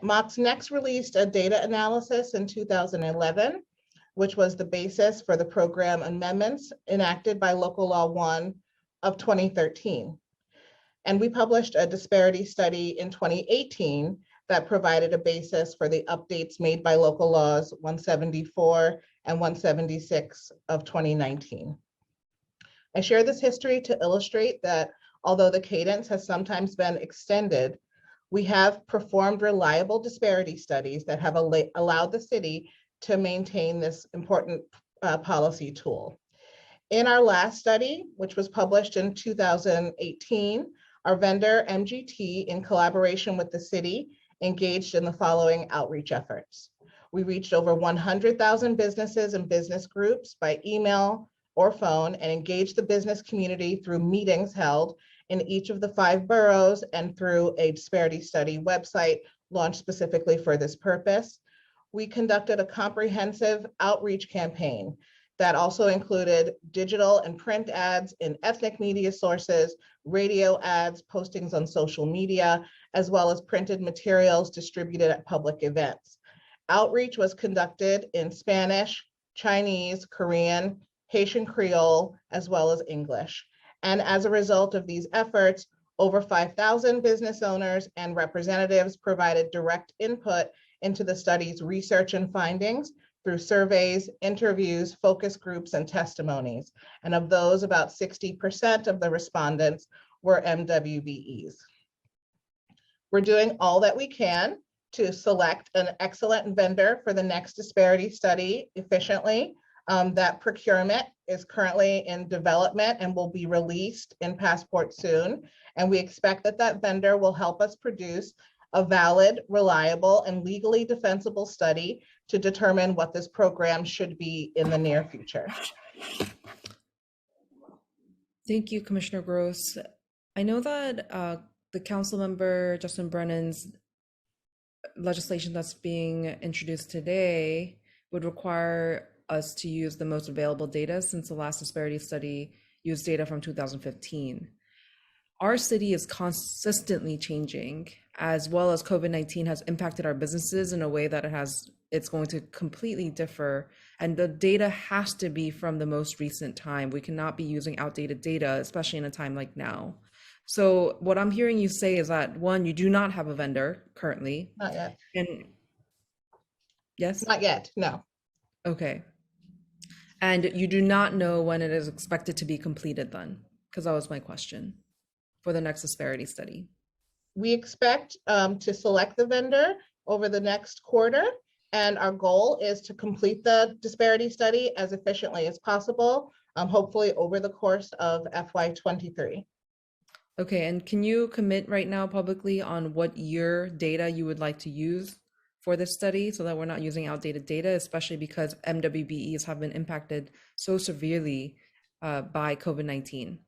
MOX next released a data analysis in 2011, which was the basis for the program amendments enacted by Local Law 1 of 2013. And we published a disparity study in 2018 that provided a basis for the updates made by Local Laws 174 and 176 of 2019. I share this history to illustrate that although the cadence has sometimes been extended, we have performed reliable disparity studies that have allowed the city to maintain this important policy tool. In our last study, which was published in 2018, our vendor MGT, in collaboration with the city, engaged in the following outreach efforts. We reached over 100,000 businesses and business groups by email or phone, and engaged the business community through meetings held in each of the 5 boroughs and through a disparity study website launched specifically for this purpose. We conducted a comprehensive outreach campaign that also included digital and print ads in ethnic media sources, radio ads, postings on social media, as well as printed materials distributed at public events. Outreach was conducted in Spanish, Chinese, Korean, Haitian Creole, as well as English. And as a result of these efforts, over 5,000 business owners and representatives provided direct input into the study's research and findings through surveys, interviews, focus groups, and testimonies. And of those, about 60% of the respondents were MWBEs. We're doing all that we can to select an excellent vendor for the next disparity study efficiently. That procurement is currently in development and will be released in Passport soon. And we expect that that vendor will help us produce a valid, reliable, and legally defensible study to determine what this program should be in the near future. Thank you, Commissioner Gross. I know that the council member, Justin Brennan's legislation that's being introduced today would require us to use the most available data, since the last disparity study used data from 2015. Our city is consistently changing, as well as COVID-19 has impacted our businesses in a way that it's going to completely differ. And the data has to be from the most recent time. We cannot be using outdated data, especially in a time like now. So what I'm hearing you say is that, one, you do not have a vendor currently. Not yet. And yes? Not yet, no. Okay. And you do not know when it is expected to be completed then? Because that was my question for the next disparity study. We expect to select the vendor over the next quarter, and our goal is to complete the disparity study as efficiently as possible, hopefully over the course of FY23. Okay, and can you commit right now publicly on what year data you would like to use for this study, so that we're not using outdated data, especially because MWBEs have been impacted so severely by COVID-19?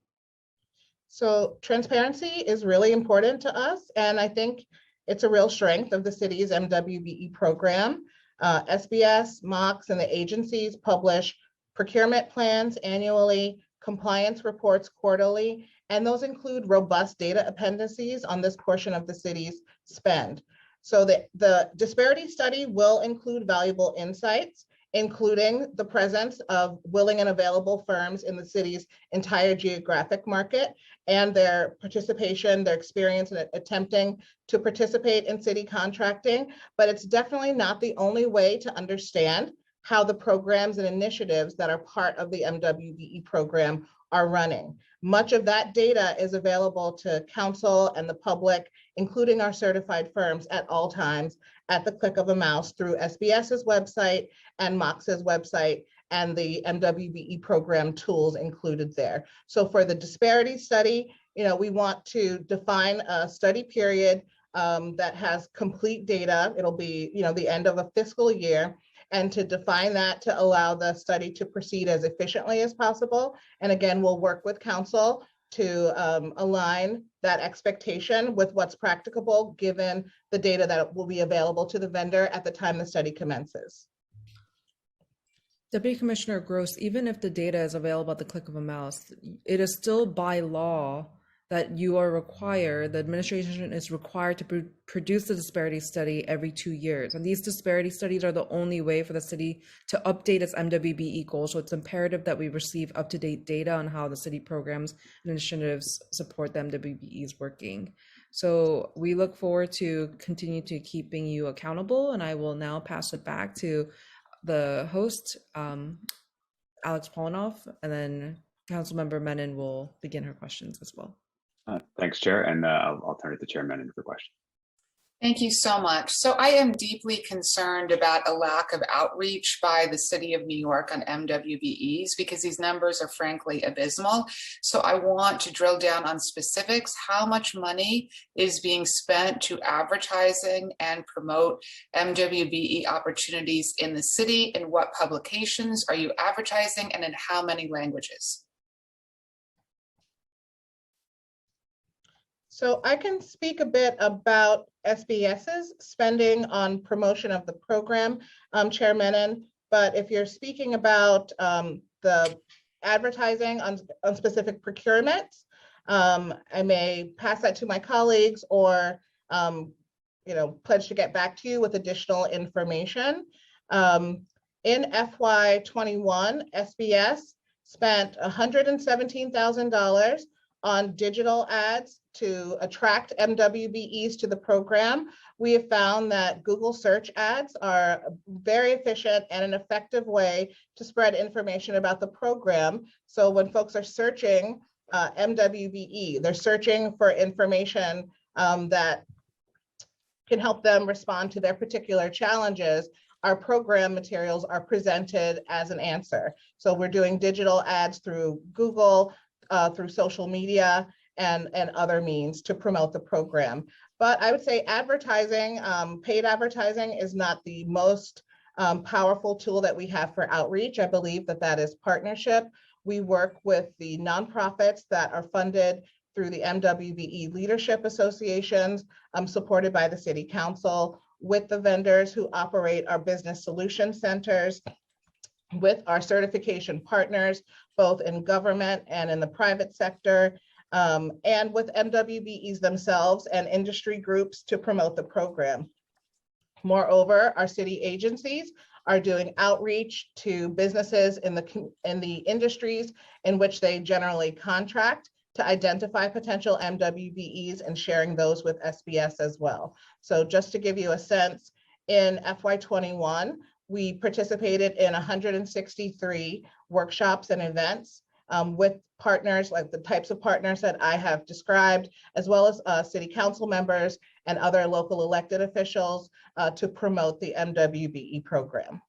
So transparency is really important to us, and I think it's a real strength of the city's MWBE program. SBS, MOCs, and the agencies publish procurement plans annually, compliance reports quarterly, and those include robust data appendices on this portion of the city's spend. So the disparity study will include valuable insights, including the presence of willing and available firms in the city's entire geographic market and their participation, their experience in attempting to participate in city contracting. But it's definitely not the only way to understand how the programs and initiatives that are part of the MWBE program are running. Much of that data is available to council and the public, including our certified firms, at all times at the click of a mouse through SBS's website and MOCS's website and the MWBE program tools included there. So for the disparity study, we want to define a study period that has complete data. It'll be, the end of a fiscal year, and to define that to allow the study to proceed as efficiently as possible. And again, we'll work with council to align that expectation with what's practicable given the data that will be available to the vendor at the time the study commences. Deputy Commissioner Gross, even if the data is available at the click of a mouse, it is still by law that you are required, the administration is required to produce the disparity study every 2 years. And these disparity studies are the only way for the city to update its MWBE goals. So it's imperative that we receive up-to-date data on how the city programs and initiatives support the MWBE's working. So we look forward to continue to keeping you accountable. And I will now pass it back to the host, Alex Polinoff, and then Councilmember Menon will begin her questions as well. Thanks, Chair, and I'll turn it to Chair Menon for questions. Thank you so much. So I am deeply concerned about a lack of outreach by the City of New York on MWBEs because these numbers are frankly abysmal. So I want to drill down on specifics. How much money is being spent to advertising and promote MWBE opportunities in the city? In what publications are you advertising, and in how many languages? So I can speak a bit about SBS's spending on promotion of the program, Chair Menon, but if you're speaking about the advertising on specific procurements, I may pass that to my colleagues or pledge to get back to you with additional information. In FY21, SBS spent $117,000 on digital ads to attract MWBEs to the program. We have found that Google search ads are very efficient and an effective way to spread information about the program. So when folks are searching MWBE, they're searching for information that can help them respond to their particular challenges. Our program materials are presented as an answer. So we're doing digital ads through Google, through social media and other means to promote the program. But I would say advertising, paid advertising is not the most powerful tool that we have for outreach. I believe that is partnership. We work with the nonprofits that are funded through the MWBE leadership associations, supported by the City Council, with the vendors who operate our business solution centers, with our certification partners, both in government and in the private sector, and with MWBEs themselves and industry groups to promote the program. Moreover, our city agencies are doing outreach to businesses in the industries in which they generally contract to identify potential MWBEs and sharing those with SBS as well. So just to give you a sense, in FY21, we participated in 163 workshops and events with partners, like the types of partners that I have described, as well as city council members and other local elected officials to promote the MWBE program.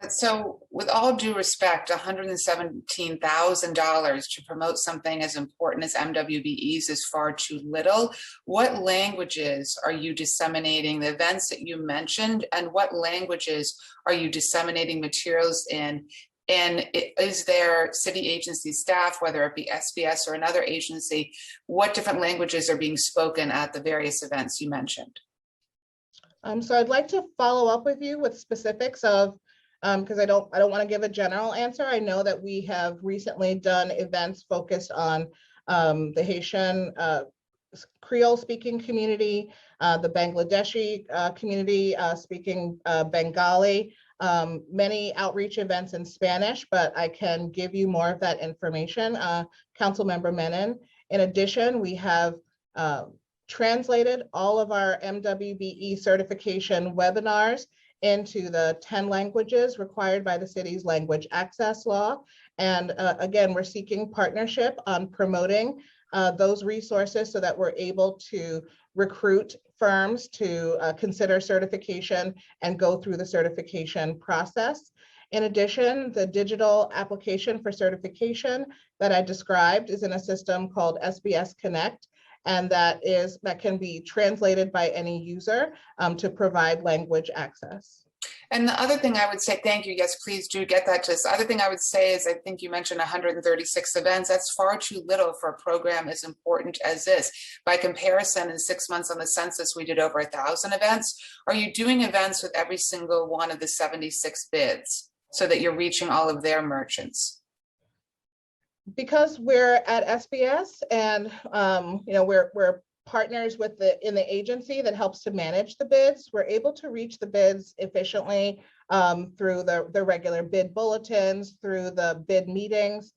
So with all due respect, $117,000 to promote something as important as MWBEs is far too little. What languages are you disseminating the events that you mentioned, and what languages are you disseminating materials in And is there city agency staff, whether it be SBS or another agency, what different languages are being spoken at the various events you mentioned? So I'd like to follow up with you with specifics of, because I don't want to give a general answer. I know that we have recently done events focused on the Haitian Creole speaking community, the Bangladeshi community speaking Bengali, many outreach events in Spanish, but I can give you more of that information, Councilmember Menon. In addition, we have translated all of our MWBE certification webinars into the 10 languages required by the city's language access law. And again, we're seeking partnership on promoting those resources so that we're able to recruit firms to consider certification and go through the certification process. In addition, the digital application for certification that I described is in a system called SBS Connect, and that can be translated by any user to provide language access. And the other thing I would say, thank you, yes, please do get that to us. The other thing I would say is, I think you mentioned 136 events. That's far too little for a program as important as this. By comparison, in 6 months on the census, we did over 1,000 events. Are you doing events with every single one of the 76 bids so that you're reaching all of their merchants? Because we're at SBS and we're partners with in the agency that helps to manage the bids, we're able to reach the bids efficiently through the regular bid bulletins, through the bid meetings.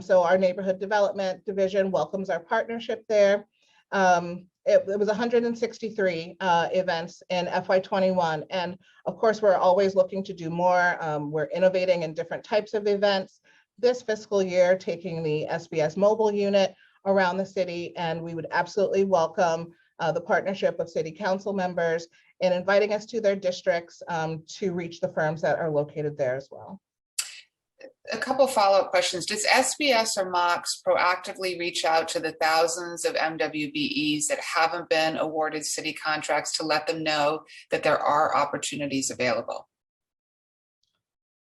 So our neighborhood development division welcomes our partnership there. It was 163 events in FY21. And of course, we're always looking to do more. We're innovating in different types of events. This fiscal year, taking the SBS mobile unit around the city, and we would absolutely welcome the partnership of city council members in inviting us to their districts to reach the firms that are located there as well. A couple follow-up questions. Does SBS or MOX proactively reach out to the thousands of MWBEs that haven't been awarded city contracts to let them know that there are opportunities available?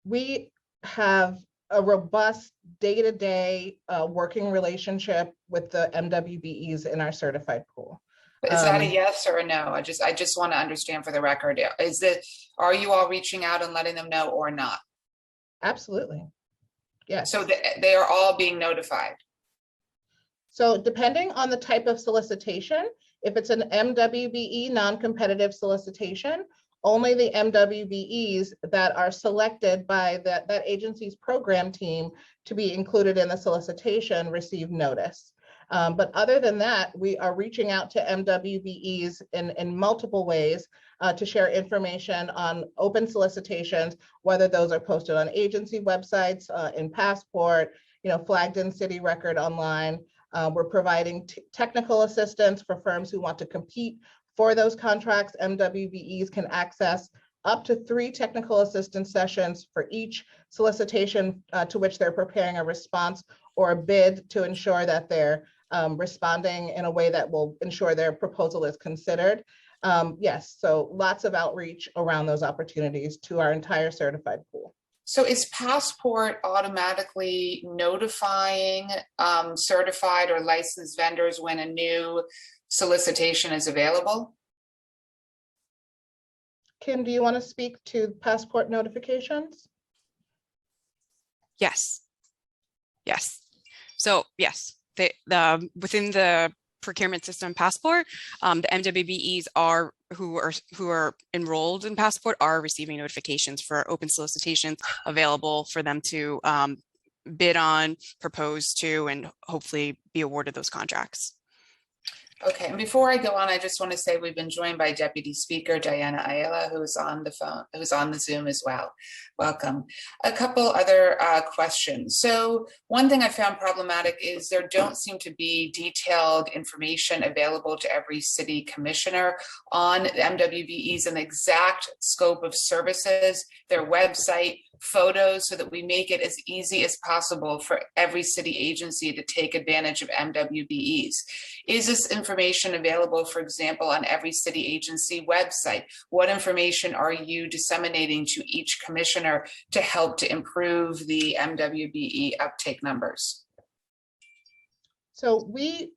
We have a robust day-to-day working relationship with the MWBEs in our certified pool. Is that a yes or a no? I just want to understand for the record. Are you all reaching out and letting them know or not? Absolutely. Yes. So they are all being notified. So depending on the type of solicitation, if it's an MWBE non-competitive solicitation, only the MWBEs that are selected by that agency's program team to be included in the solicitation receive notice. But other than that, we are reaching out to MWBEs in multiple ways to share information on open solicitations, whether those are posted on agency websites, in Passport, flagged in City Record Online. We're providing technical assistance for firms who want to compete for those contracts. MWBEs can access up to 3 technical assistance sessions for each solicitation to which they're preparing a response or a bid to ensure that they're responding in a way that will ensure their proposal is considered. Yes, so lots of outreach around those opportunities to our entire certified pool. So is Passport automatically notifying certified or licensed vendors when a new solicitation is available? Kim, do you want to speak to Passport notifications? Yes. So yes, within the procurement system Passport, the MWBEs who are enrolled in Passport are receiving notifications for open solicitations available for them to bid on, propose to, and hopefully be awarded those contracts. Okay, and before I go on, I just want to say we've been joined by Deputy Speaker Diana Ayala, who's on the phone, who's on the Zoom as well. Welcome. A couple other questions. So one thing I found problematic is there don't seem to be detailed information available to every city commissioner on MWBEs and the exact scope of services, their website, photos so that we make it as easy as possible for every city agency to take advantage of MWBEs? Is this information available, for example, on every city agency website? What information are you disseminating to each commissioner to help to improve the MWBE uptake numbers? So we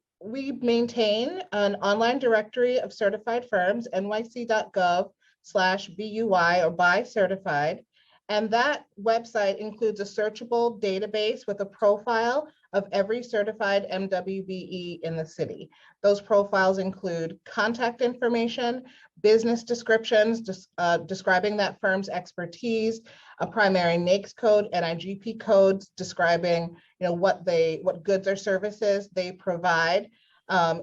maintain an online directory of certified firms, nyc.gov/BUI or by certified. And that website includes a searchable database with a profile of every certified MWBE in the city. Those profiles include contact information, business descriptions describing that firm's expertise, a primary NAICS code, NIGP codes describing what goods or services they provide,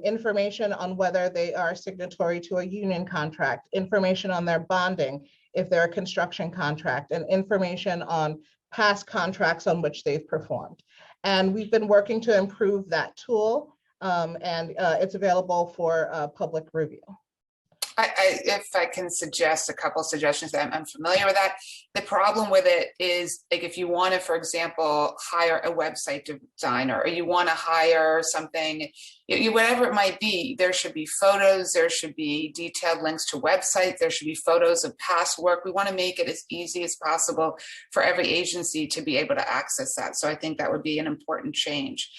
information on whether they are signatory to a union contract, information on their bonding, if they're a construction contract, and information on past contracts on which they've performed. And we've been working to improve that tool, and it's available for public review. If I can suggest a couple suggestions, that I'm familiar with that. The problem with it is, like, if you want to, for example, hire a website designer, or you want to hire something, whatever it might be, there should be photos, there should be detailed links to websites, there should be photos of past work. We want to make it as easy as possible for every agency to be able to access that. So I think that would be an important change.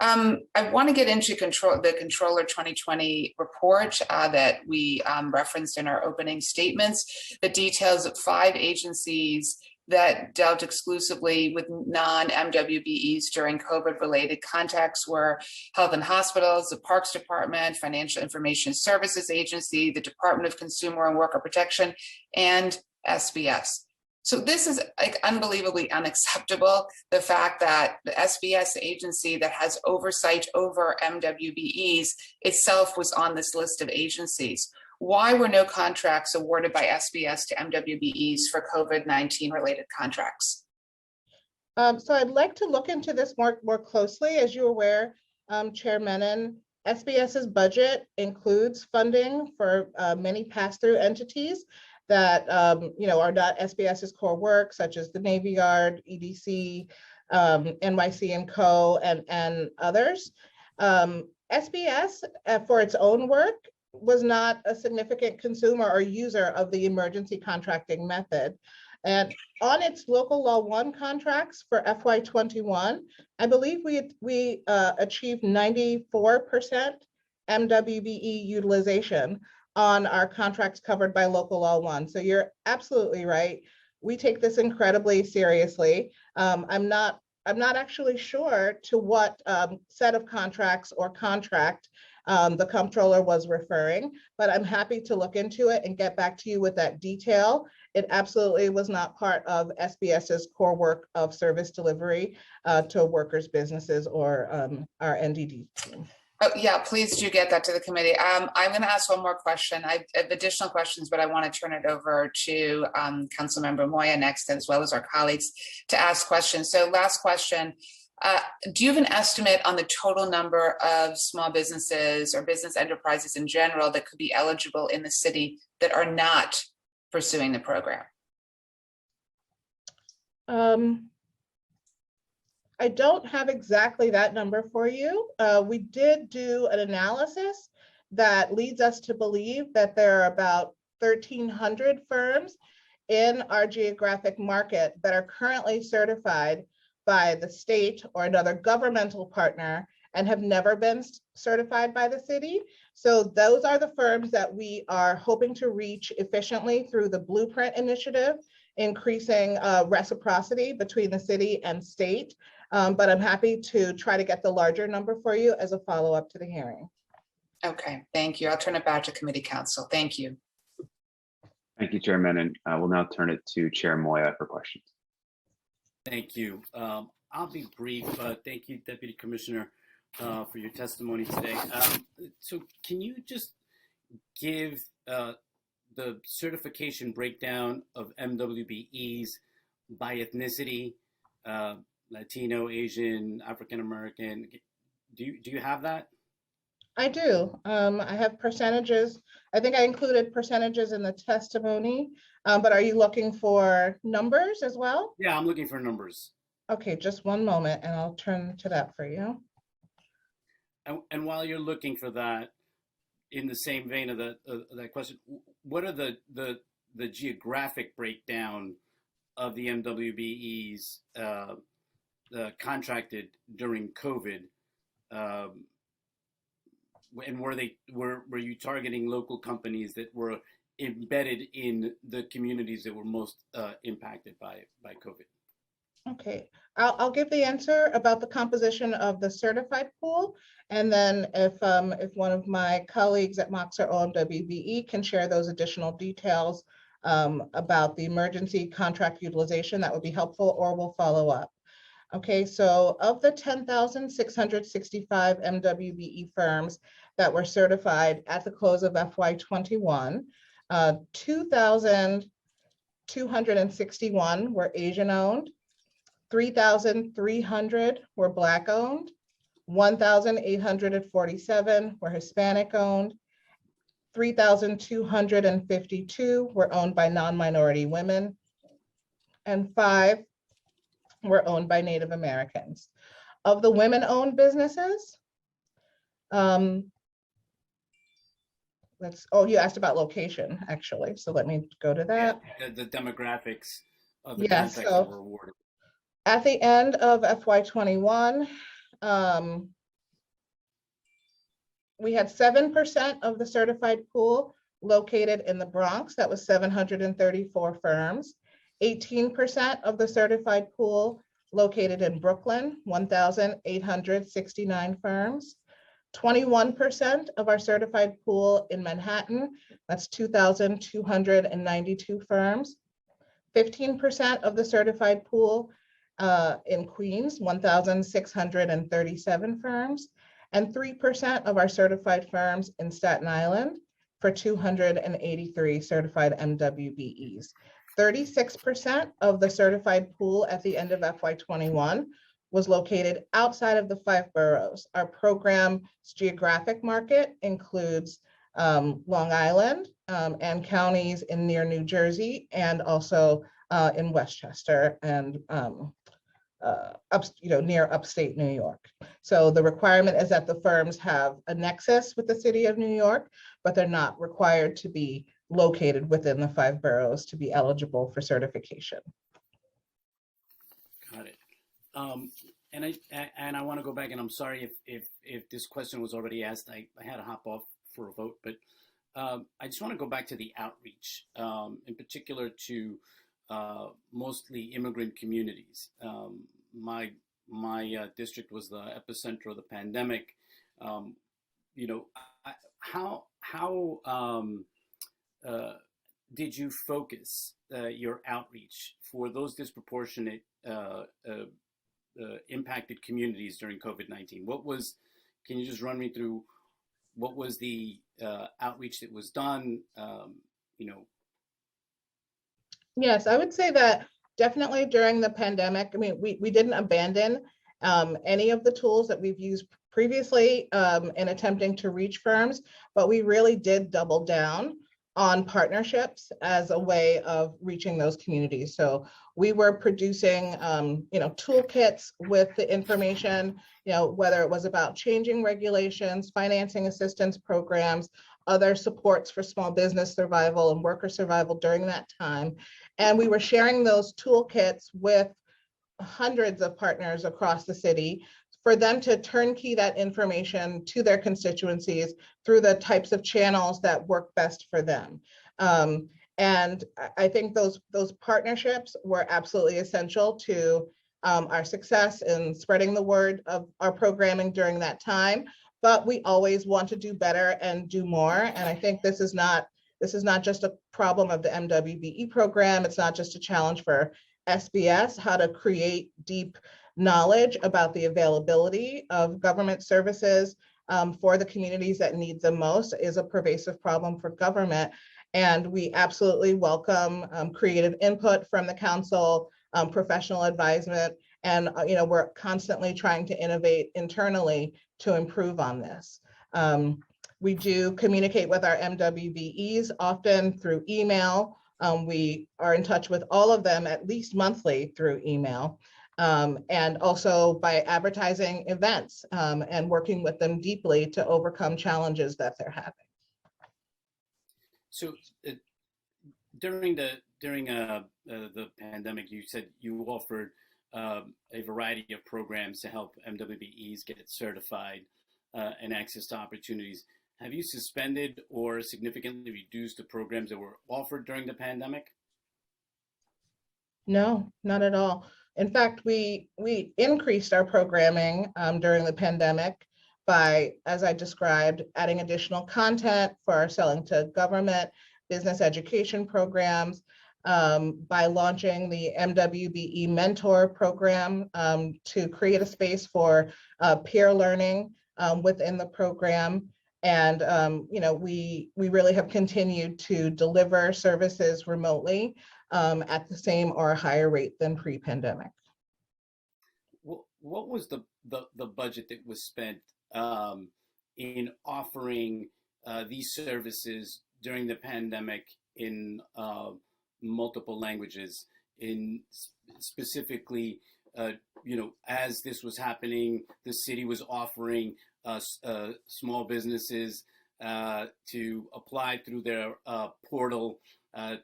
I want to get into the Controller 2020 report that we referenced in our opening statements. The details of 5 agencies that dealt exclusively with non-MWBEs during COVID-related contexts were Health and Hospitals, the Parks Department, Financial Information Services Agency, the Department of Consumer and Worker Protection, and SBS. So this is unbelievably unacceptable. The fact that the SBS agency that has oversight over MWBEs itself was on this list of agencies. Why were no contracts awarded by SBS to MWBEs for COVID-19 related contracts? So I'd like to look into this more closely. As you're aware, Chair Menon, SBS's budget includes funding for many pass-through entities that are not SBS's core work, such as the Navy Yard, EDC, NYC&Co, and others. SBS, for its own work, was not a significant consumer or user of the emergency contracting method. And on its local law 1 contracts for FY21, I believe we achieved 94% MWBE utilization on our contracts covered by local law 1. So you're absolutely right. We take this incredibly seriously. I'm not actually sure to what set of contracts or contract the comptroller was referring, but I'm happy to look into it and get back to you with that detail. It absolutely was not part of SBS's core work of service delivery to workers, businesses, or our NDD team. Oh, yeah, please do get that to the committee. I'm going to ask one more question. I have additional questions, but I want to turn it over to Councilmember Mwbe next, as well as our colleagues, to ask questions. So last question, do you have an estimate on the total number of small businesses or business enterprises in general that could be eligible in the city that are not pursuing the program? I don't have exactly that number for you. We did do an analysis that leads us to believe that there are about 1,300 firms in our geographic market that are currently certified by the state or another governmental partner and have never been certified by the city. So those are the firms that we are hoping to reach efficiently through the Blueprint Initiative, increasing reciprocity between the city and state. But I'm happy to try to get the larger number for you as a follow-up to the hearing. Okay, thank you. I'll turn it back to Committee Counsel. Thank you. Thank you, Chair Menon. I will now turn it to Chair Mwbe for questions. Thank you. I'll be brief. Thank you, Deputy Commissioner, for your testimony today. So can you just give the certification breakdown of MWBEs by ethnicity, Latino, Asian, African American? Do you have that? I do. I have percentages. I think I included percentages in the testimony, but are you looking for numbers as well? Yeah, I'm looking for numbers. Okay, just one moment and I'll turn to that for you. And while you're looking for that, in the same vein of that question, what are the geographic breakdown of the MWBEs contracted during COVID? And were you targeting local companies that were embedded in the communities that were most impacted by COVID? Okay, I'll give the answer about the composition of the certified pool. And then if one of my colleagues at MOX or OMWBE can share those additional details about the emergency contract utilization, that would be helpful, or we'll follow up. Okay, so of the 10,665 MWBE firms that were certified at the close of FY21, 2,261 were Asian owned, 3,300 were Black owned, 1,847 were Hispanic owned, 3,252 were owned by non-minority women, and 5 were owned by Native Americans. Of the women-owned businesses, you asked about location, actually. So let me go to that. Yeah, the demographics of the Yes, contracts that were awarded. At the end of FY21, we had 7% of the certified pool located in the Bronx. That was 734 firms. 18% of the certified pool located in Brooklyn, 1,869 firms. 21% of our certified pool in Manhattan, that's 2,292 firms. 15% of the certified pool in Queens, 1,637 firms, and 3% of our certified firms in Staten Island for 283 certified MWBEs. 36% of the certified pool at the end of FY21 was located outside of the 5 boroughs. Our program's geographic market includes Long Island and counties in near New Jersey, and also in Westchester and near upstate New York. So the requirement is that the firms have a nexus with the city of New York, but they're not required to be located within the 5 boroughs to be eligible for certification. Got it. And I want to go back, and I'm sorry if this question was already asked. I had to hop off for a vote, but I just want to go back to the outreach, in particular to mostly immigrant communities. My district was the epicenter of the pandemic. How did you focus your outreach for those disproportionate impacted communities during COVID-19? Can you just run me through what was the outreach that was done? Yes, I would say that definitely during the pandemic, I mean, we didn't abandon any of the tools that we've used previously in attempting to reach firms, but we really did double down on partnerships as a way of reaching those communities. So we were producing, toolkits with the information, whether it was about changing regulations, financing assistance programs, other supports for small business survival and worker survival during that time. And we were sharing those toolkits with hundreds of partners across the city for them to turnkey that information to their constituencies through the types of channels that work best for them. And I think those partnerships were absolutely essential to our success in spreading the word of our programming during that time. But we always want to do better and do more. And I think this is not just a problem of the MWBE program. It's not just a challenge for SBS. How to create deep knowledge about the availability of government services for the communities that need them most is a pervasive problem for government. And we absolutely welcome creative input from the council, professional advisement, and we're constantly trying to innovate internally to improve on this. We do communicate with our MWBEs often through email. We are in touch with all of them at least monthly through email, and also by advertising events and working with them deeply to overcome challenges that they're having. So during the pandemic, you said you offered a variety of programs to help MWBEs get certified and access to opportunities. Have you suspended or significantly reduced the programs that were offered during the pandemic? No, not at all. In fact, we increased our programming during the pandemic by, as I described, adding additional content for our selling to government, business education programs, by launching the MWBE Mentor Program to create a space for peer learning within the program. And we really have continued to deliver services remotely at the same or a higher rate than pre-pandemic. What was the budget that was spent in offering these services during the pandemic in multiple languages? In specifically, as this was happening, the city was offering small businesses to apply through their portal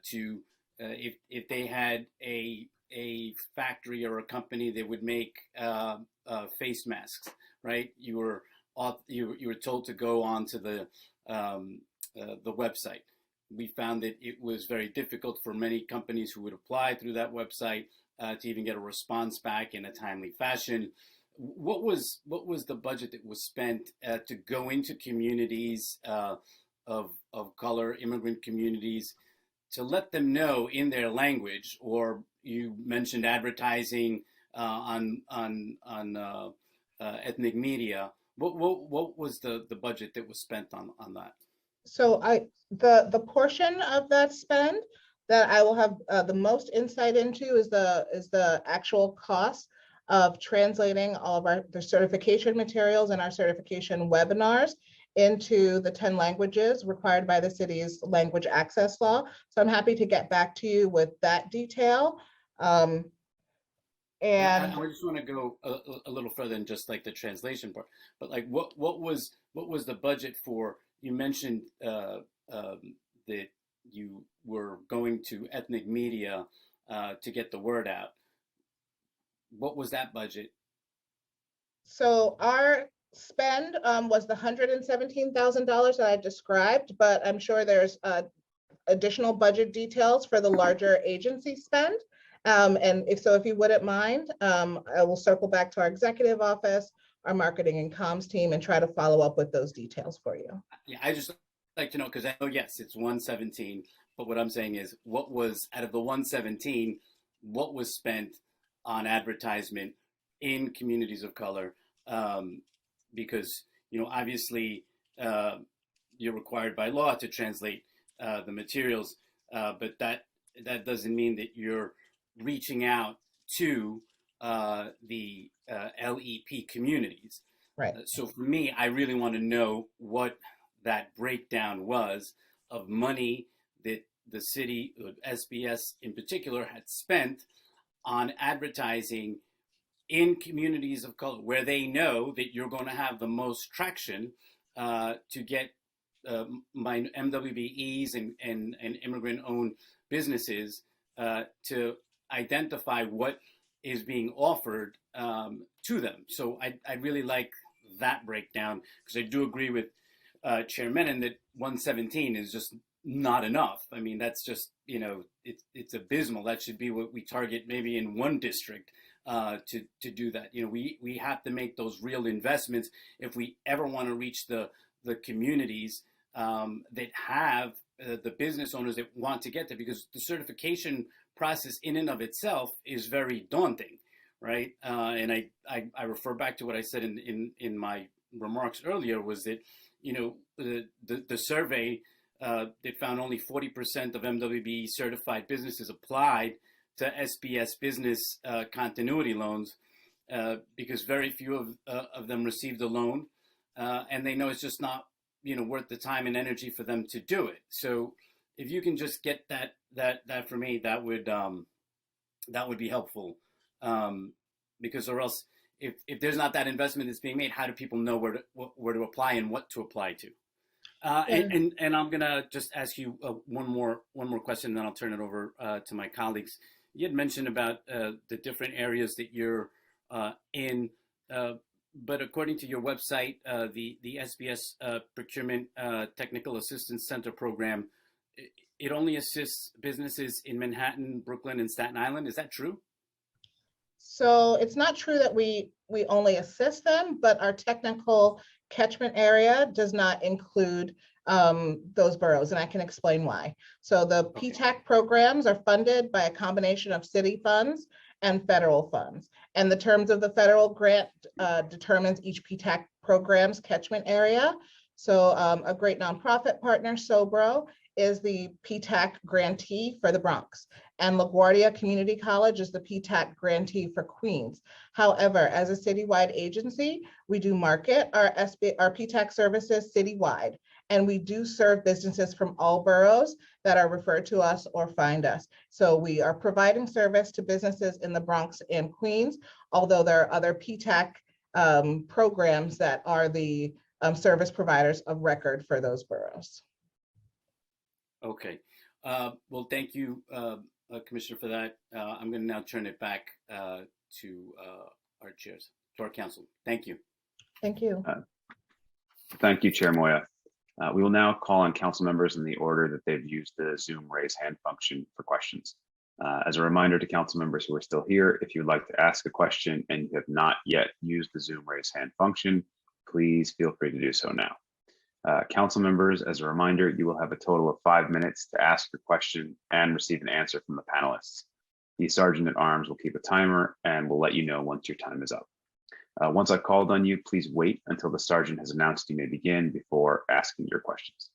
to if they had a factory or a company that would make face masks, right? You were told to go onto the website. We found that it was very difficult for many companies who would apply through that website to even get a response back in a timely fashion. What was the budget that was spent to go into communities of color, immigrant communities, to let them know in their language? Or you mentioned advertising on ethnic media. What was the budget that was spent on that? So the portion of that spend that I will have the most insight into is the actual cost of translating all of the certification materials and our certification webinars into the 10 languages required by the city's language access law. So I'm happy to get back to you with that detail. And I just want to go a little further than just like the translation part, but like what was the budget for? You mentioned that you were going to ethnic media to get the word out. What was that budget? So our spend was the $117,000 that I described, but I'm sure there's additional budget details for the larger agency spend. And if you wouldn't mind, I will circle back to our executive office, our marketing and comms team, and try to follow up with those details for you. Yeah, I just like to know, because I know, yes, it's 117, but what I'm saying is, what was, out of the 117, what was spent on advertisement in communities of color? Because, obviously you're required by law to translate the materials, but that doesn't mean that you're reaching out to the LEP communities. Right. So for me, I really want to know what that breakdown was of money that the city, SBS in particular, had spent on advertising in communities of color, where they know that you're going to have the most traction to get my MWBEs and immigrant-owned businesses to identify what is being offered to them. So I really like that breakdown, because I do agree with Chair Menon that 117 is just not enough. I mean, that's just, it's abysmal. That should be what we target maybe in one district to do that. We have to make those real investments if we ever want to reach the communities that have the business owners that want to get there, because the certification process in and of itself is very daunting, right? And I refer back to what I said in my remarks earlier, was that, the survey that found only 40% of MWBE certified businesses applied to SBS business continuity loans, because very few of them received a loan. and they know it's just not, worth the time and energy for them to do it. So if you can just get that for me, that would be helpful. Because or else if there's not that investment that's being made, how do people know where to apply and what to apply to? And I'm gonna just ask you one more question, and then I'll turn it over to my colleagues. You had mentioned about the different areas that you're in, but according to your website, the SBS Procurement Technical Assistance Center program, it only assists businesses in Manhattan, Brooklyn, and Staten Island. Is that true? So it's not true that we only assist them, but our technical catchment area does not include those boroughs, and I can explain why. So the PTAC programs are funded by a combination of city funds and federal funds. And the terms of the federal grant determines each PTAC program's catchment area. So a great nonprofit partner, Sobro, is the PTAC grantee for the Bronx, and LaGuardia Community College is the PTAC grantee for Queens. However, as a citywide agency, we do market our PTAC services citywide, and we do serve businesses from all boroughs that are referred to us or find us. So we are providing service to businesses in the Bronx and Queens, although there are other PTAC programs that are the service providers of record for those boroughs. Okay. Well, thank you, Commissioner, for that. I'm going to now turn it back to our chairs, to our council. Thank you. Thank you. Thank you, Chair Moya. We will now call on council members in the order that they've used the Zoom raise hand function for questions. As a reminder to council members who are still here, if you'd like to ask a question and you have not yet used the Zoom raise hand function, please feel free to do so now. Council members, as a reminder, you will have a total of 5 minutes to ask your question and receive an answer from the panelists. The Sergeant at Arms will keep a timer and will let you know once your time is up. Once I've called on you, please wait until the Sergeant has announced you may begin before asking your questions.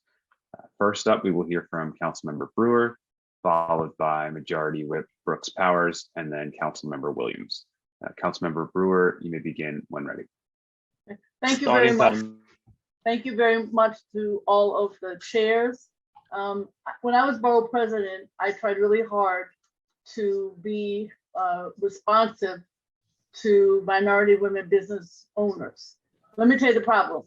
First up, we will hear from Councilmember Brewer, followed by Majority Whip Brooks Powers, and then Councilmember Williams. Councilmember Brewer, you may begin when ready. Thank you very much. Thank you very much to all of the chairs. When I was borough president, I tried really hard to be responsive to minority women business owners. Let me tell you the problem.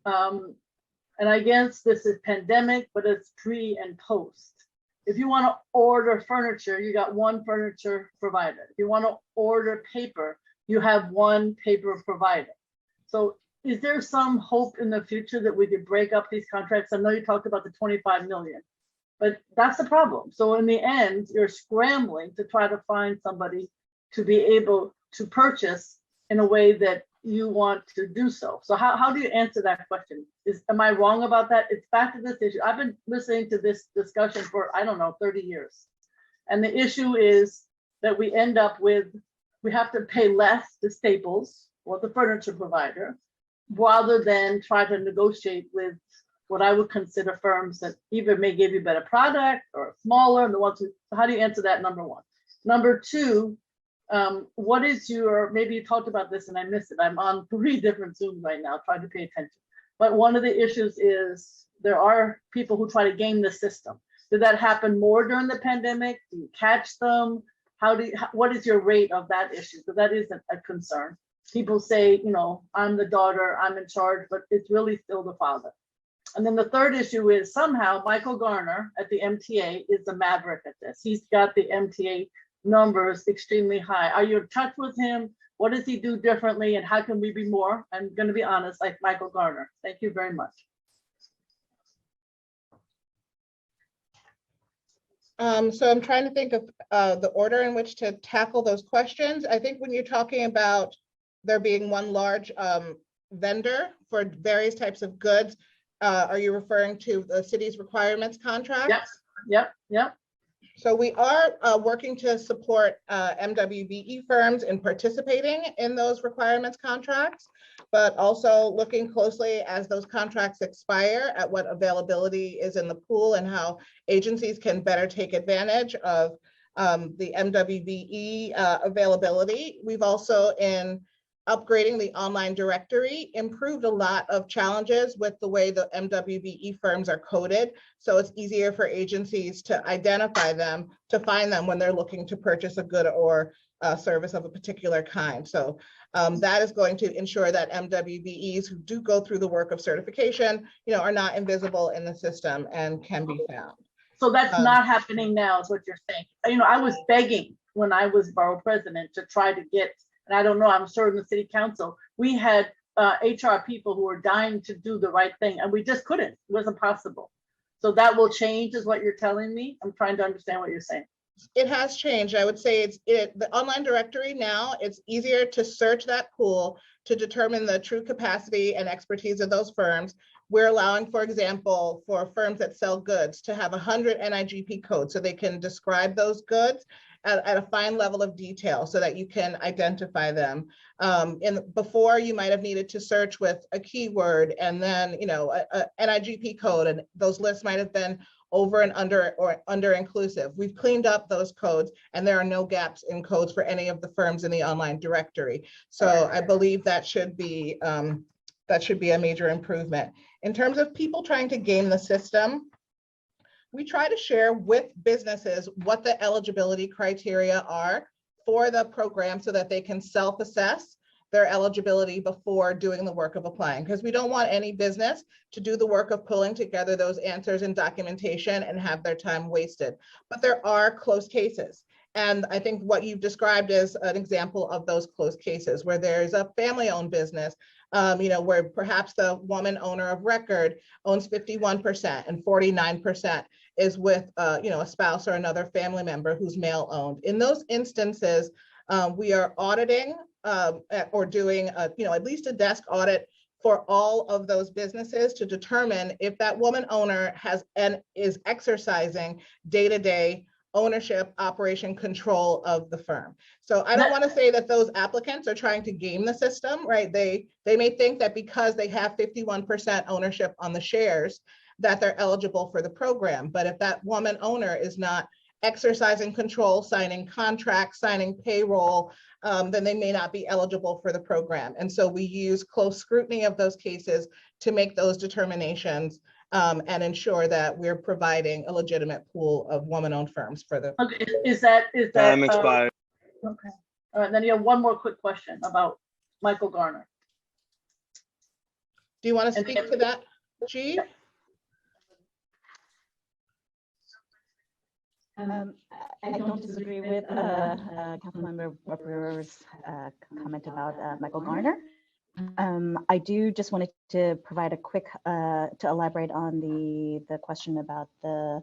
And I guess this is pandemic, but it's pre and post. If you want to order furniture, you got one furniture provider. If you want to order paper, you have one paper provider. So is there some hope in the future that we could break up these contracts? I know you talked about the 25 million, but that's the problem. So in the end, you're scrambling to try to find somebody to be able to purchase in a way that you want to do so. So how do you answer that question? Am I wrong about that? It's back to this issue. I've been listening to this discussion for, I don't know, 30 years. And the issue is that we end up with, we have to pay less to Staples or the furniture provider, rather than try to negotiate with what I would consider firms that either may give you better product or smaller, and the ones who, how do you answer that, number one? Number two, what is your, maybe you talked about this and I missed it. I'm on 3 different Zooms right now, trying to pay attention. But one of the issues is there are people who try to game the system. Did that happen more during the pandemic? Do you catch them? What is your rate of that issue? Because that is a concern. People say, you know, I'm the daughter, I'm in charge, but it's really still the father. And then the third issue is somehow Michael Garner at the MTA is the maverick at this. He's got the MTA numbers extremely high. Are you in touch with him? What does he do differently? And how can we be more? I'm going to be honest, like Michael Garner. Thank you very much. So I'm trying to think of the order in which to tackle those questions. I think when you're talking about there being one large vendor for various types of goods, are you referring to the city's requirements contracts? Yep. So we are working to support MWBE firms in participating in those requirements contracts, but also looking closely as those contracts expire at what availability is in the pool and how agencies can better take advantage of the MWBE availability. We've also in upgrading the online directory improved a lot of challenges with the way the MWBE firms are coded. So it's easier for agencies to identify them, to find them when they're looking to purchase a good or a service of a particular kind. So that is going to ensure that MWBEs who do go through the work of certification, are not invisible in the system and can be found. So that's not happening now, is what you're saying. I was begging when I was borough president to try to get, and I don't know, I'm sure in the city council, we had HR people who were dying to do the right thing, and we just couldn't. It wasn't possible. So that will change, is what you're telling me? I'm trying to understand what you're saying. It has changed. I would say the online directory now, it's easier to search that pool to determine the true capacity and expertise of those firms. We're allowing, for example, for firms that sell goods to have 100 NIGP codes so they can describe those goods at a fine level of detail so that you can identify them. Before, you might have needed to search with a keyword and then, a NIGP code, and those lists might have been over and under or under inclusive. We've cleaned up those codes and there are no gaps in codes for any of the firms in the online directory. So I believe that should be a major improvement. In terms of people trying to game the system, we try to share with businesses what the eligibility criteria are for the program so that they can self-assess their eligibility before doing the work of applying, because we don't want any business to do the work of pulling together those answers and documentation and have their time wasted. But there are close cases. And I think what you've described is an example of those close cases where there's a family-owned business, where perhaps the woman owner of record owns 51% and 49% is with, a spouse or another family member who's male-owned. In those instances, we are auditing or doing, at least a desk audit for all of those businesses to determine if that woman owner has and is exercising day-to-day ownership, operation, control of the firm. So I don't want to say that those applicants are trying to game the system, right? They may think that because they have 51% ownership on the shares, that they're eligible for the program. But if that woman owner is not exercising control, signing contracts, signing payroll, then they may not be eligible for the program. And so we use close scrutiny of those cases to make those determinations and ensure that we're providing a legitimate pool of woman-owned firms for the. Okay, is that Time expired. Okay. All right, then you have one more quick question about Michael Garner. Do you want to speak to that, G? I don't disagree with Councilmember Brewer's comment about Michael Garner. I do just wanted to provide a quick, to elaborate on the question about the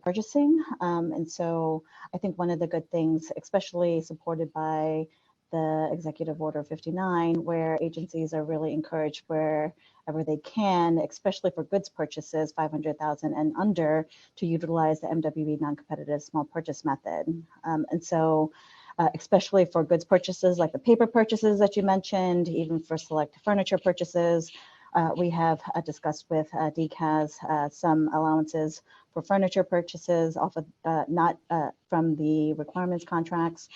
purchasing. And so I think one of the good things, especially supported by the Executive Order 59, where agencies are really encouraged wherever they can, especially for goods purchases, 500,000 and under, to utilize the MWB non-competitive small purchase method. And so especially for goods purchases like the paper purchases that you mentioned, even for select furniture purchases, we have discussed with DCAS some allowances for furniture purchases off of not from the requirements contracts,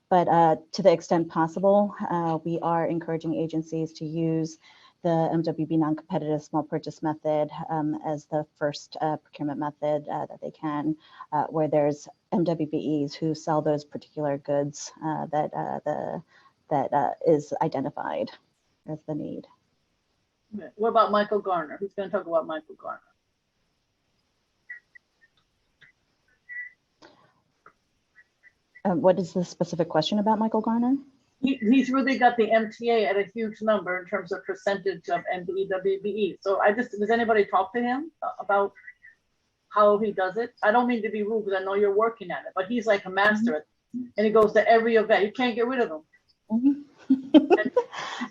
but to the extent possible, we are encouraging agencies to use the MWB non-competitive small purchase method as the first procurement method that they can, where there's MWBEs who sell those particular goods that is identified as the need. What about Michael Garner? Who's going to talk about Michael Garner? What is the specific question about Michael Garner? He's really got the MTA at a huge number in terms of percentage of MWBE. So does anybody talk to him about how he does it? I don't mean to be rude because I know you're working at it, but he's like a master at it, and he goes to every event. You can't get rid of him. You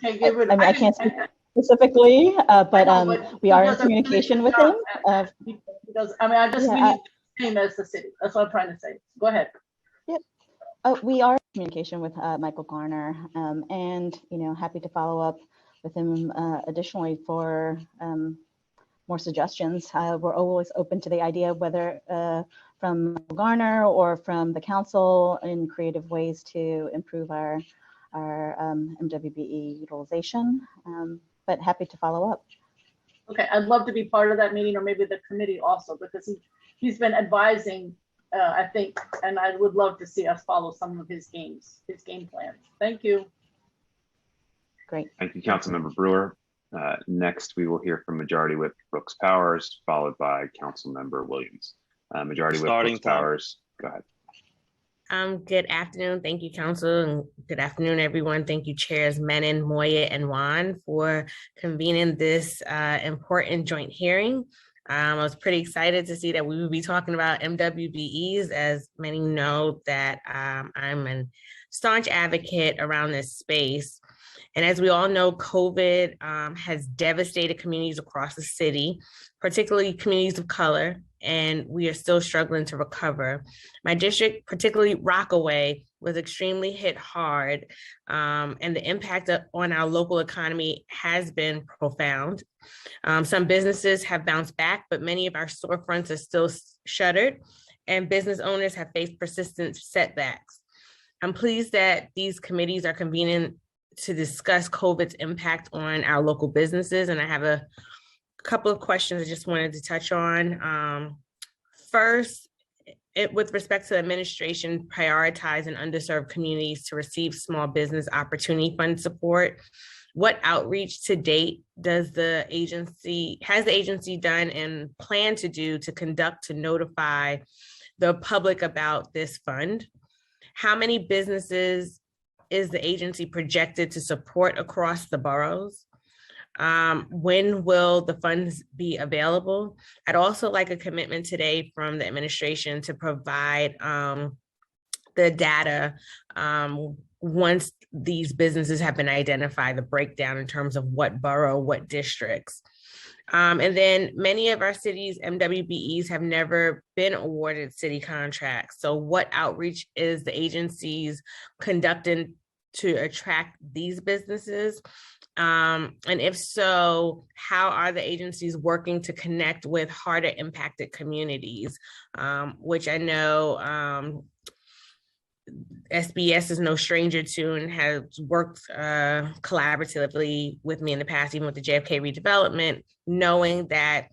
can't get rid of him. I can't speak specifically, but we are in communication with him. He does. I mean, we need the same as the city. That's what I'm trying to say. Go ahead. Yep. We are in communication with Michael Garner, and happy to follow up with him additionally for more suggestions. We're always open to the idea, whether from Garner or from the council, in creative ways to improve our our MWBE utilization, but happy to follow up. Okay, I'd love to be part of that meeting, or maybe the committee also, because he's been advising, I think, and I would love to see us follow some of his game plans. Thank you. Great. Thank you, Councilmember Brewer. Next, we will hear from Majority Whip Brooks Powers, followed by Councilmember Williams. Majority Whip Brooks Powers, go ahead. Good afternoon. Thank you, Council, and good afternoon, everyone. Thank you, Chairs Menon, Mwbe, and Juan for convening this important joint hearing. I was pretty excited to see that we would be talking about MWBEs, as many know that I'm a staunch advocate around this space. And as we all know, COVID has devastated communities across the city, particularly communities of color, and we are still struggling to recover. My district, particularly Rockaway, was extremely hit hard, and the impact on our local economy has been profound. Some businesses have bounced back, but many of our storefronts are still shuttered, and business owners have faced persistent setbacks. I'm pleased that these committees are convening to discuss COVID's impact on our local businesses, and I have a couple of questions I just wanted to touch on. First, with respect to the administration prioritizing underserved communities to receive small business opportunity fund support, what outreach to date has the agency done and plan to do to conduct to notify the public about this fund? How many businesses is the agency projected to support across the boroughs? When will the funds be available? I'd also like a commitment today from the administration to provide the data once these businesses have been identified, the breakdown in terms of what borough, what districts. And then many of our cities, MWBEs, have never been awarded city contracts. So what outreach is the agencies conducting to attract these businesses? And if so, how are the agencies working to connect with harder impacted communities, which I know SBS is no stranger to and has worked collaboratively with me in the past, even with the JFK redevelopment, knowing that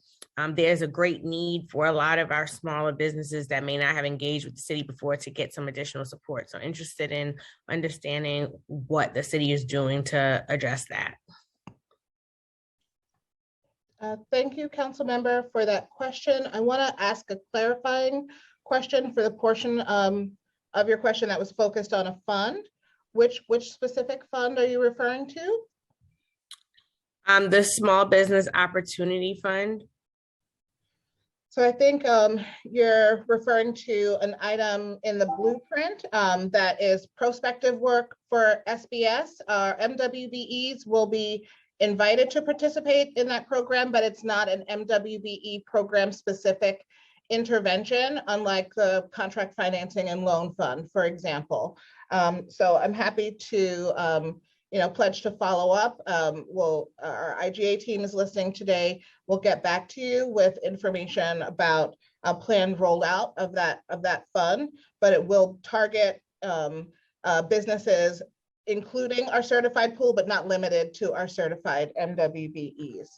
there's a great need for a lot of our smaller businesses that may not have engaged with the city before to get some additional support. So interested in understanding what the city is doing to address that. Thank you, Council Member, for that question. I want to ask a clarifying question for the portion of your question that was focused on a fund. Which specific fund are you referring to? The Small Business Opportunity Fund. So I think you're referring to an item in the blueprint that is prospective work for SBS. Our MWBEs will be invited to participate in that program, but it's not an MWBE program specific intervention, unlike the contract financing and loan fund, for example. So I'm happy to pledge to follow up. Our IGA team is listening today. We'll get back to you with information about a planned rollout of that fund, but it will target businesses, including our certified pool, but not limited to our certified MWBEs.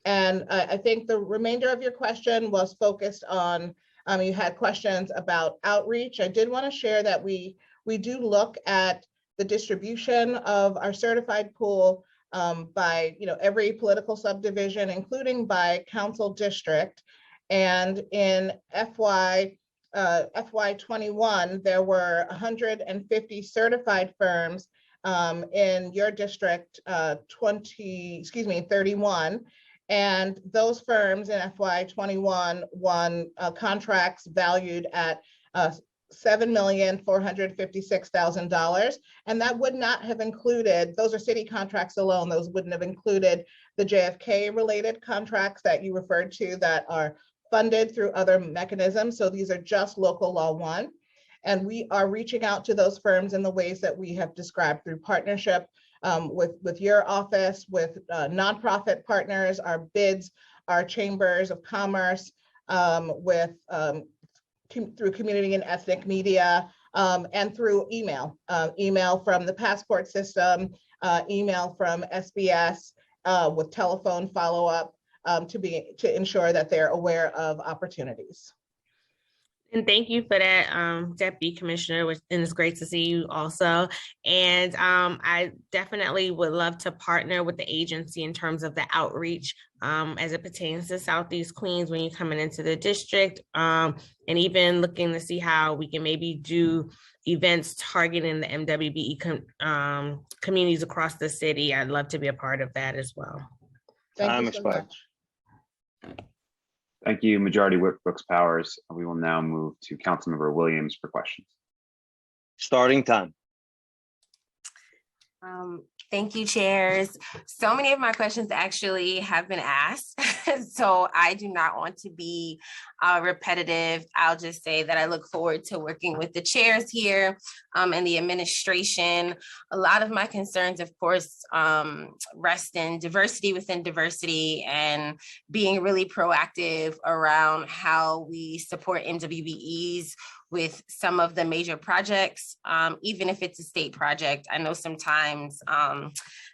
And I think the remainder of your question was focused on, you had questions about outreach. I did want to share that we do look at the distribution of our certified pool by every political subdivision, including by council district. And in FY21, there were 150 certified firms in your district, 31. And those firms in FY21 won contracts valued at $7,456,000. And that would not have included, those are city contracts alone, those wouldn't have included the JFK related contracts that you referred to that are funded through other mechanisms. So these are just local law 1. And we are reaching out to those firms in the ways that we have described through partnership with your office, with nonprofit partners, our bids, our chambers of commerce, through community and ethnic media, and through email, email from the passport system, email from SBS with telephone follow-up to ensure that they're aware of opportunities. And thank you for that, Deputy Commissioner, and it's great to see you also. And I definitely would love to partner with the agency in terms of the outreach as it pertains to Southeast Queens when you're coming into the district, and even looking to see how we can maybe do events targeting the MWBE communities across the city. I'd love to be a part of that as well. Thank you so much. Thank you, Majority Whip Brooks Powers. We will now move to Councilmember Williams for questions. Starting time. Thank you, chairs. So many of my questions actually have been asked, so I do not want to be repetitive. I'll just say that I look forward to working with the chairs here and the administration. A lot of my concerns, of course, rest in diversity within diversity and being really proactive around how we support MWBEs with some of the major projects, even if it's a state project. I know sometimes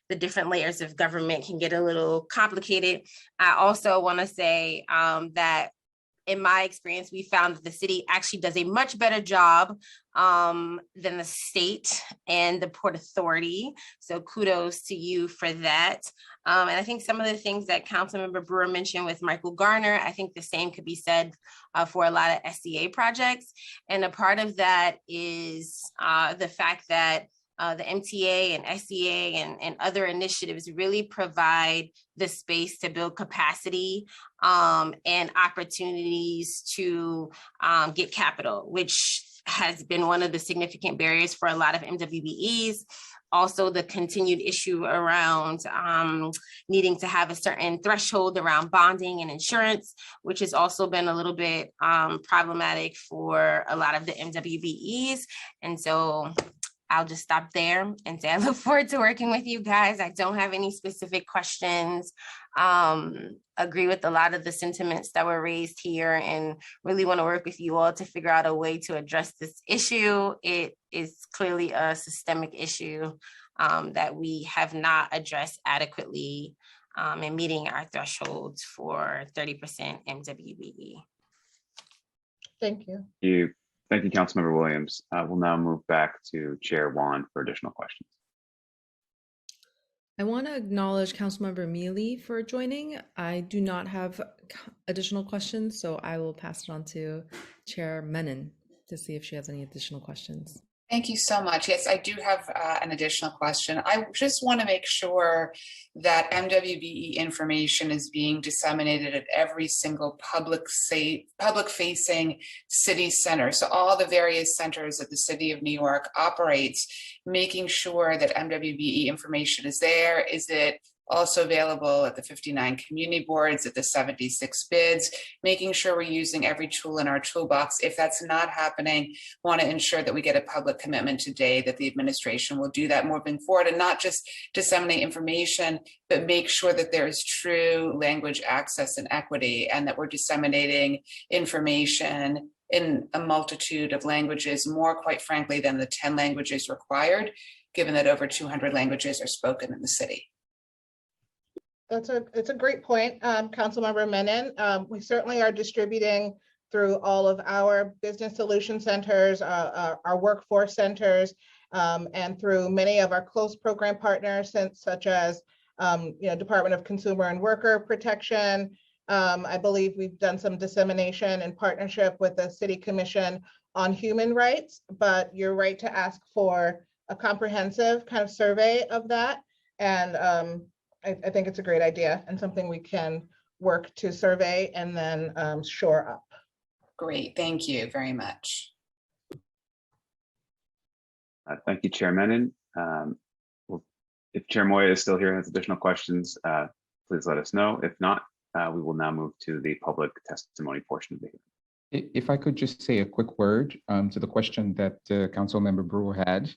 the different layers of government can get a little complicated. I also want to say that in my experience, we found that the city actually does a much better job than the state and the Port Authority. So kudos to you for that. And I think some of the things that Councilmember Brewer mentioned with Michael Garner, I think the same could be said for a lot of SCA projects. And a part of that is the fact that the MTA and SCA and other initiatives really provide the space to build capacity and opportunities to get capital, which has been one of the significant barriers for a lot of MWBEs. Also, the continued issue around needing to have a certain threshold around bonding and insurance, which has also been a little bit problematic for a lot of the MWBEs. And so I'll just stop there and say I look forward to working with you guys. I don't have any specific questions. Agree with a lot of the sentiments that were raised here and really want to work with you all to figure out a way to address this issue. It is clearly a systemic issue that we have not addressed adequately in meeting our thresholds for 30% MWBE. Thank you. Thank you, Councilmember Williams. We'll now move back to Chair Wan for additional questions. I want to acknowledge Councilmember Mealy for joining. I do not have additional questions, so I will pass it on to Chair Menon to see if she has any additional questions. Thank you so much. Yes, I do have an additional question. I just want to make sure that MWBE information is being disseminated at every single public-facing city center. So all the various centers that the City of New York operates, making sure that MWBE information is there. Is it also available at the 59 community boards, at the 76 bids, making sure we're using every tool in our toolbox. If that's not happening, want to ensure that we get a public commitment today that the administration will do that moving forward and not just disseminate information, but make sure that there is true language access and equity and that we're disseminating information in a multitude of languages, more quite frankly than the 10 languages required, given that over 200 languages are spoken in the city. It's a great point, Councilmember Menon. We certainly are distributing through all of our business solution centers, our workforce centers, and through many of our close program partners, such as Department of Consumer and Worker Protection. I believe we've done some dissemination in partnership with the City Commission on Human Rights, but you're right to ask for a comprehensive kind of survey of that. And I think it's a great idea and something we can work to survey and then shore up. Great, thank you very much. Thank you, Chair Menon. If Chair Moya is still here and has additional questions, please let us know. If not, we will now move to the public testimony portion of the hearing. If I could just say a quick word to the question that Councilmember Brewer had.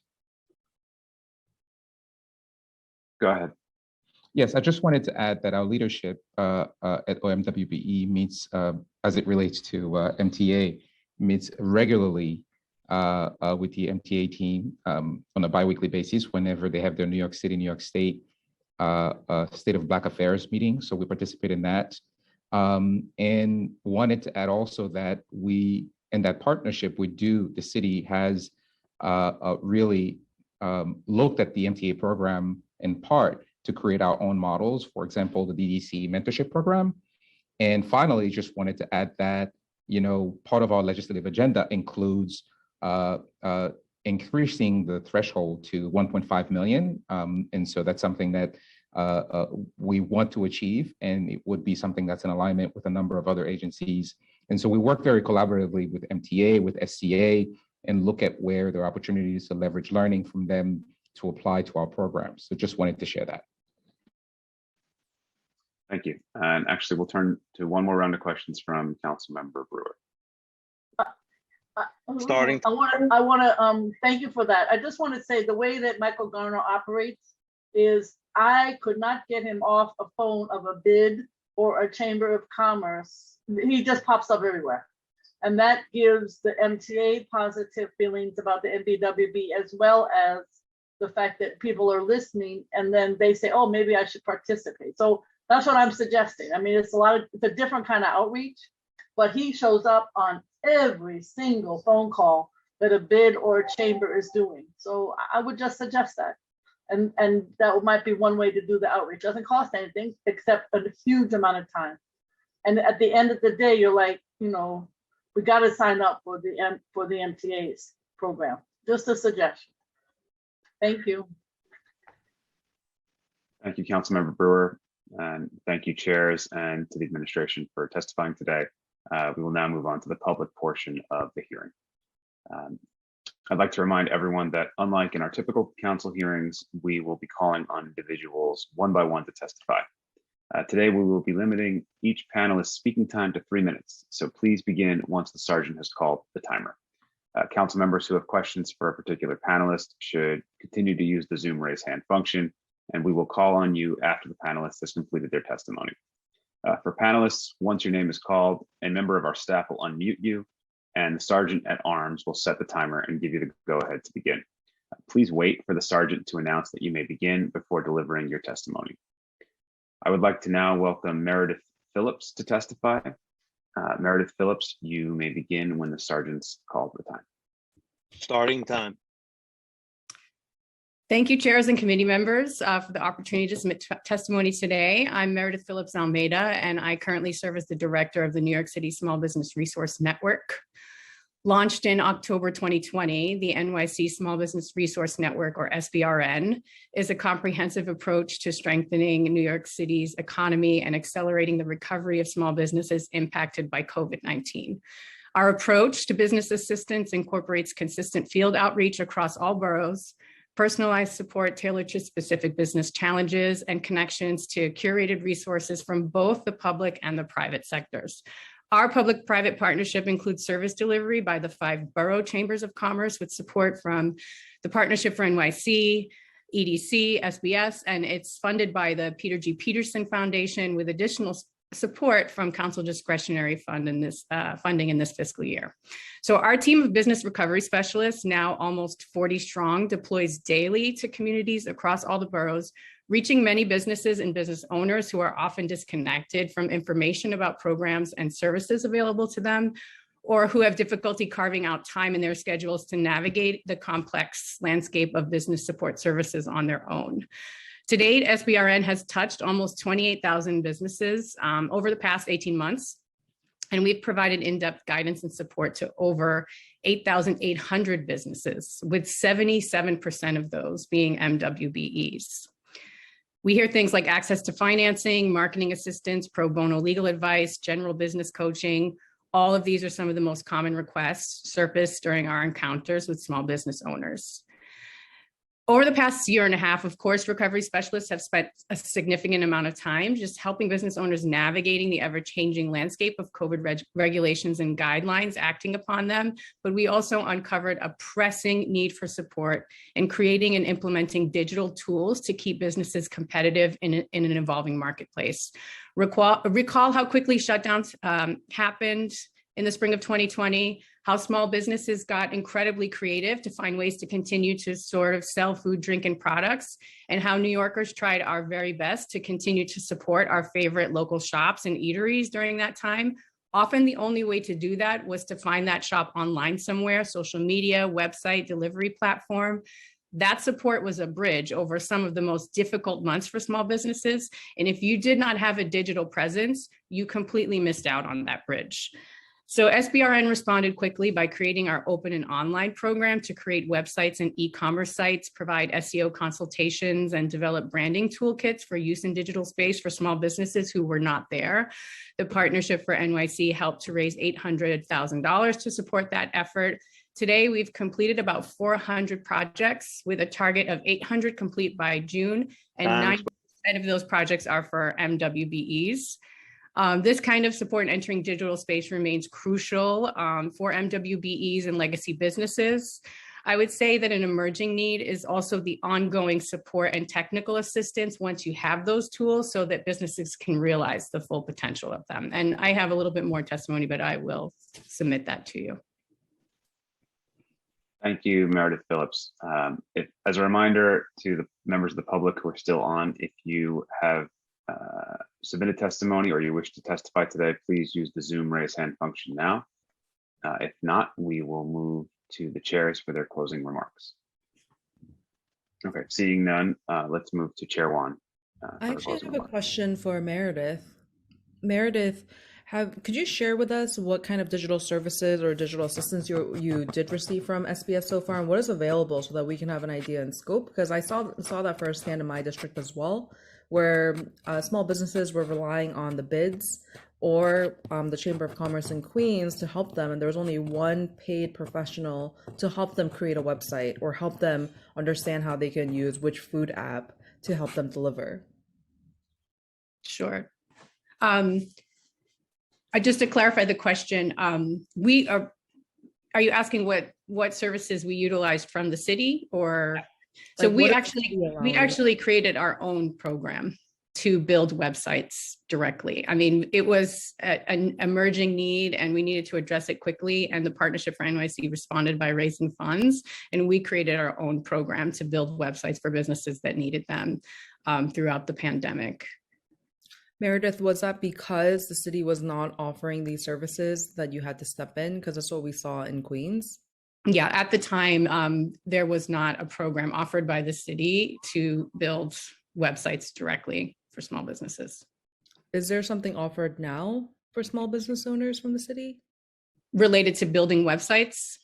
Go ahead. Yes, I just wanted to add that our leadership at OMWBE meets, as it relates to MTA, meets regularly with the MTA team on a biweekly basis whenever they have their New York City, New York State State of Black Affairs meeting. So we participate in that. And wanted to add also that in that partnership the city has really looked at the MTA program in part to create our own models, for example, the DDC mentorship program. And finally, just wanted to add that, part of our legislative agenda includes increasing the threshold to 1.5 million. And so that's something that we want to achieve, and it would be something that's in alignment with a number of other agencies. And so we work very collaboratively with MTA, with SCA, and look at where there are opportunities to leverage learning from them to apply to our programs. So just wanted to share that. Thank you. And actually, we'll turn to one more round of questions from Councilmember Brewer. Starting. I want to thank you for that. I just want to say the way that Michael Garner operates is I could not get him off a phone of a bid or a Chamber of Commerce. He just pops up everywhere. And that gives the MTA positive feelings about the NBWB, as well as the fact that people are listening and then they say, oh, maybe I should participate. So that's what I'm suggesting. I mean, it's a different kind of outreach, but he shows up on every single phone call that a bid or a chamber is doing. So I would just suggest that. And that might be one way to do the outreach. It doesn't cost anything except a huge amount of time. And at the end of the day, you're like, we got to sign up for the MTA's program. Just a suggestion. Thank you. Thank you, Councilmember Brewer, and thank you, chairs, and to the administration for testifying today. We will now move on to the public portion of the hearing. I'd like to remind everyone that unlike in our typical council hearings, we will be calling on individuals one by one to testify. Today, we will be limiting each panelist's speaking time to 3 minutes. So please begin once the sergeant has called the timer. Council members who have questions for a particular panelist should continue to use the Zoom raise hand function, and we will call on you after the panelist has completed their testimony. For panelists, once your name is called, a member of our staff will unmute you, and the sergeant at arms will set the timer and give you the go-ahead to begin. Please wait for the sergeant to announce that you may begin before delivering your testimony. I would like to now welcome Meredith Phillips to testify. Meredith Phillips, you may begin when the sergeant's called the time. Starting time. Thank you, chairs and committee members, for the opportunity to submit testimony today. I'm Meredith Phillips Almeida, and I currently serve as the director of the New York City Small Business Resource Network. Launched in October 2020, the NYCC Small Business Resource Network, or SBRN, is a comprehensive approach to strengthening New York City's economy and accelerating the recovery of small businesses impacted by COVID-19. Our approach to business assistance incorporates consistent field outreach across all boroughs, personalized support tailored to specific business challenges, and connections to curated resources from both the public and the private sectors. Our public-private partnership includes service delivery by the 5 borough chambers of commerce with support from the Partnership for NYC, EDC, SBS, and it's funded by the Peter G. Peterson Foundation with additional support from council discretionary funding in this fiscal year. So our team of business recovery specialists, now almost 40 strong, deploys daily to communities across all the boroughs, reaching many businesses and business owners who are often disconnected from information about programs and services available to them, or who have difficulty carving out time in their schedules to navigate the complex landscape of business support services on their own. To date, SBRN has touched almost 28,000 businesses over the past 18 months, and we've provided in-depth guidance and support to over 8,800 businesses, with 77% of those being MWBEs. We hear things like access to financing, marketing assistance, pro bono legal advice, general business coaching. All of these are some of the most common requests surfaced during our encounters with small business owners. Over the past year and a half, of course, recovery specialists have spent a significant amount of time just helping business owners navigating the ever-changing landscape of COVID regulations and guidelines acting upon them. But we also uncovered a pressing need for support in creating and implementing digital tools to keep businesses competitive in an evolving marketplace. Recall how quickly shutdowns happened in the spring of 2020, how small businesses got incredibly creative to find ways to continue to sort of sell food, drink, and products, and how New Yorkers tried our very best to continue to support our favorite local shops and eateries during that time. Often the only way to do that was to find that shop online somewhere, social media, website, delivery platform. That support was a bridge over some of the most difficult months for small businesses. And if you did not have a digital presence, you completely missed out on that bridge. So SBRN responded quickly by creating our open and online program to create websites and e-commerce sites, provide SEO consultations, and develop branding toolkits for use in digital space for small businesses who were not there. The Partnership for NYC helped to raise $800,000 to support that effort. Today, we've completed about 400 projects with a target of 800 complete by June, and 90% of those projects are for MWBEs. This kind of support in entering digital space remains crucial for MWBEs and legacy businesses. I would say that an emerging need is also the ongoing support and technical assistance once you have those tools so that businesses can realize the full potential of them. And I have a little bit more testimony, but I will submit that to you. Thank you, Meredith Phillips. As a reminder to the members of the public who are still on, if you have submitted testimony or you wish to testify today, please use the Zoom raise hand function now. If not, we will move to the chairs for their closing remarks. Okay, seeing none, let's move to Chair Wan. I actually have a question for Meredith. Meredith, could you share with us what kind of digital services or digital assistance you did receive from SBS so far, and what is available so that we can have an idea in scope? Because I saw that firsthand in my district as well, where small businesses were relying on the bids or the Chamber of Commerce in Queens to help them, and there was only one paid professional to help them create a website or help them understand how they can use which food app to help them deliver. Sure. Just to clarify the question, are you asking what services we utilized from the city, or? So we actually created our own program to build websites directly. I mean, it was an emerging need and we needed to address it quickly. And the Partnership for NYC responded by raising funds, and we created our own program to build websites for businesses that needed them throughout the pandemic. Meredith, was that because the city was not offering these services that you had to step in? Because that's what we saw in Queens. Yeah, at the time, there was not a program offered by the city to build websites directly for small businesses. Is there something offered now for small business owners from the city? Related to building websites?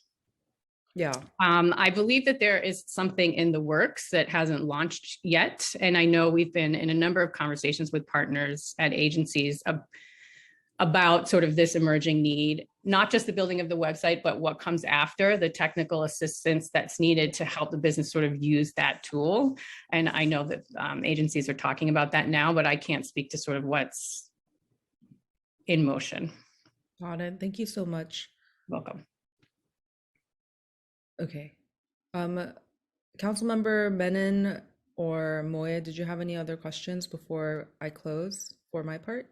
Yeah. I believe that there is something in the works that hasn't launched yet. And I know we've been in a number of conversations with partners at agencies about sort of this emerging need, not just the building of the website, but what comes after, the technical assistance that's needed to help the business sort of use that tool. And I know that agencies are talking about that now, but I can't speak to sort of what's in motion. Got it. Thank you so much. Welcome. Okay. Councilmember Menon or Mwbe, did you have any other questions before I close for my part?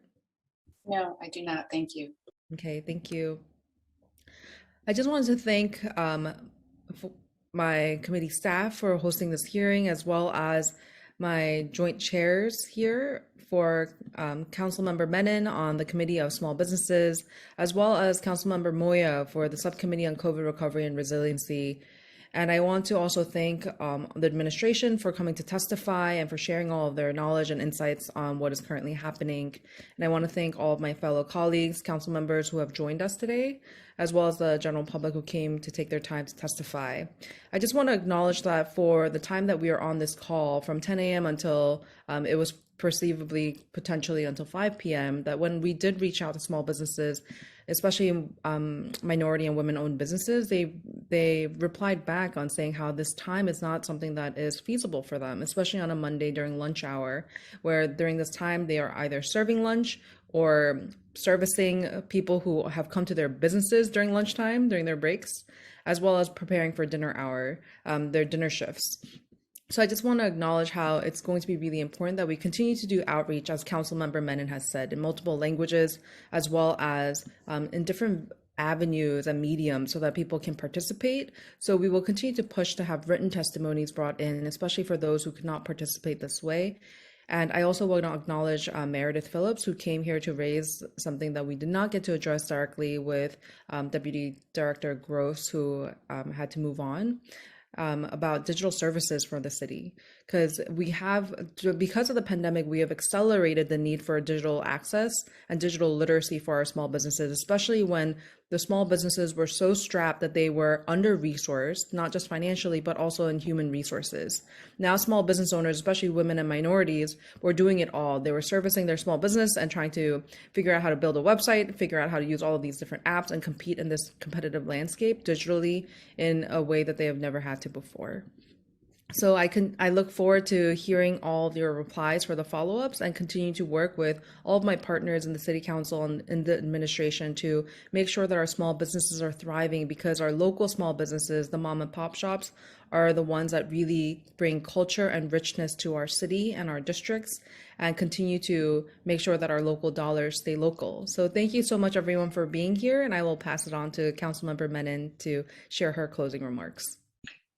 No, I do not. Thank you. Okay, thank you. I just wanted to thank my committee staff for hosting this hearing, as well as my joint chairs here for Councilmember Menon on the Committee of Small Businesses, as well as Councilmember Mwbe for the Subcommittee on COVID Recovery and Resiliency. And I want to also thank the administration for coming to testify and for sharing all of their knowledge and insights on what is currently happening. And I want to thank all of my fellow colleagues, council members who have joined us today, as well as the general public who came to take their time to testify. I just want to acknowledge that for the time that we are on this call, from 10 a.m. until it was perceivably potentially until 5 p.m., that when we did reach out to small businesses, especially minority and women-owned businesses, they replied back on saying how this time is not something that is feasible for them, especially on a Monday during lunch hour, where during this time they are either serving lunch or servicing people who have come to their businesses during lunchtime, during their breaks, as well as preparing for dinner hour, their dinner shifts. So I just want to acknowledge how it's going to be really important that we continue to do outreach, as Councilmember Menon has said, in multiple languages, as well as in different avenues and mediums so that people can participate. So we will continue to push to have written testimonies brought in, especially for those who could not participate this way. And I also want to acknowledge Meredith Phillips, who came here to raise something that we did not get to address directly with Deputy Director Gross, who had to move on, about digital services for the city. Because because of the pandemic, we have accelerated the need for digital access and digital literacy for our small businesses, especially when the small businesses were so strapped that they were under-resourced, not just financially, but also in human resources. Now, small business owners, especially women and minorities, were doing it all. They were servicing their small business and trying to figure out how to build a website, figure out how to use all of these different apps and compete in this competitive landscape digitally in a way that they have never had to before. So I look forward to hearing all of your replies for the follow-ups and continue to work with all of my partners in the City Council and in the administration to make sure that our small businesses are thriving, because our local small businesses, the mom and pop shops, are the ones that really bring culture and richness to our city and our districts, and continue to make sure that our local dollars stay local. So thank you so much, everyone, for being here, and I will pass it on to Councilmember Menon to share her closing remarks.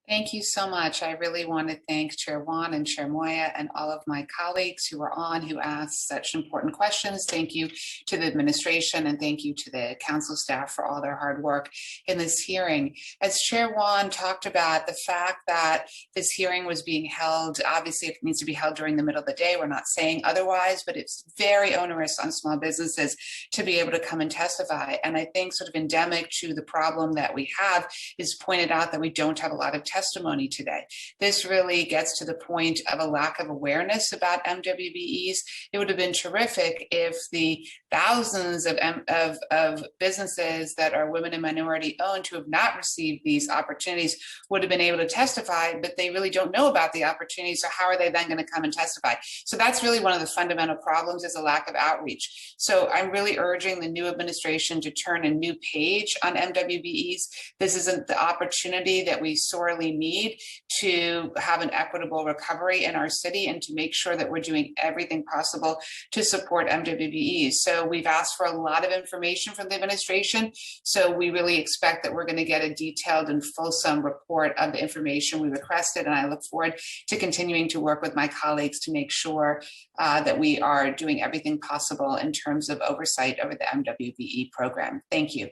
Thank you so much. I really want to thank Chair Juan and Chair Moya and all of my colleagues who were on, who asked such important questions. Thank you to the administration, and thank you to the council staff for all their hard work in this hearing. As Chair Juan talked about, the fact that this hearing was being held, obviously it needs to be held during the middle of the day. We're not saying otherwise, but it's very onerous on small businesses to be able to come and testify. And I think sort of endemic to the problem that we have is pointed out that we don't have a lot of testimony today. This really gets to the point of a lack of awareness about MWBEs. It would have been terrific if the thousands of businesses that are women and minority owned who have not received these opportunities would have been able to testify, but they really don't know about the opportunities. So how are they then going to come and testify? So that's really one of the fundamental problems, is a lack of outreach. So I'm really urging the new administration to turn a new page on MWBEs. This isn't the opportunity that we sorely need to have an equitable recovery in our city, and to make sure that we're doing everything possible to support MWBEs. So we've asked for a lot of information from the administration. So we really expect that we're going to get a detailed and fulsome report of the information we requested. And I look forward to continuing to work with my colleagues to make sure that we are doing everything possible in terms of oversight over the MWBE program. Thank you.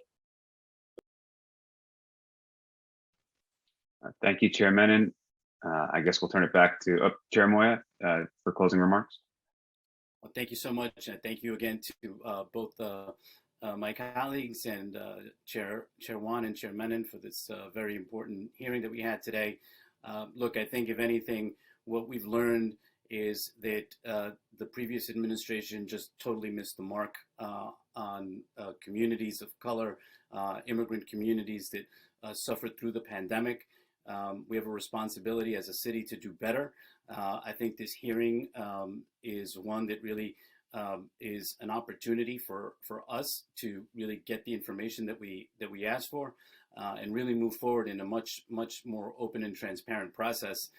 Thank you, Chair Menon. I guess we'll turn it back to Chair Moya for closing remarks. Well, thank you so much, and thank you again to both my colleagues and Chair Juan and Chair Menon for this very important hearing that we had today. Look, I think if anything, what we've learned is that the previous administration just totally missed the mark on communities of color, immigrant communities that suffered through the pandemic. We have a responsibility as a city to do better. I think this hearing is one that really is an opportunity for us to really get the information that we asked for, and really move forward in a much more open and transparent process,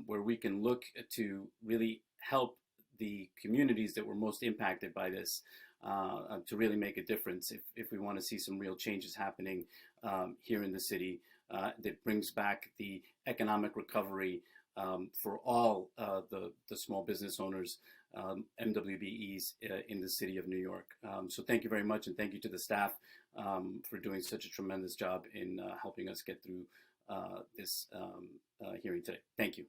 where we can look to really help the communities that were most impacted by this, to really make a difference if we want to see some real changes happening here in the city, that brings back the economic recovery for all the small business owners, MWBEs in the city of New York. So thank you very much, and thank you to the staff for doing such a tremendous job in helping us get through this hearing today. Thank you.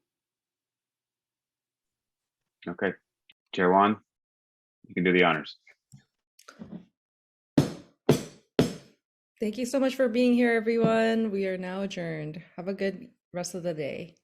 Okay, Chair Juan, you can do the honors. Thank you so much for being here, everyone. We are now adjourned. Have a good rest of the day.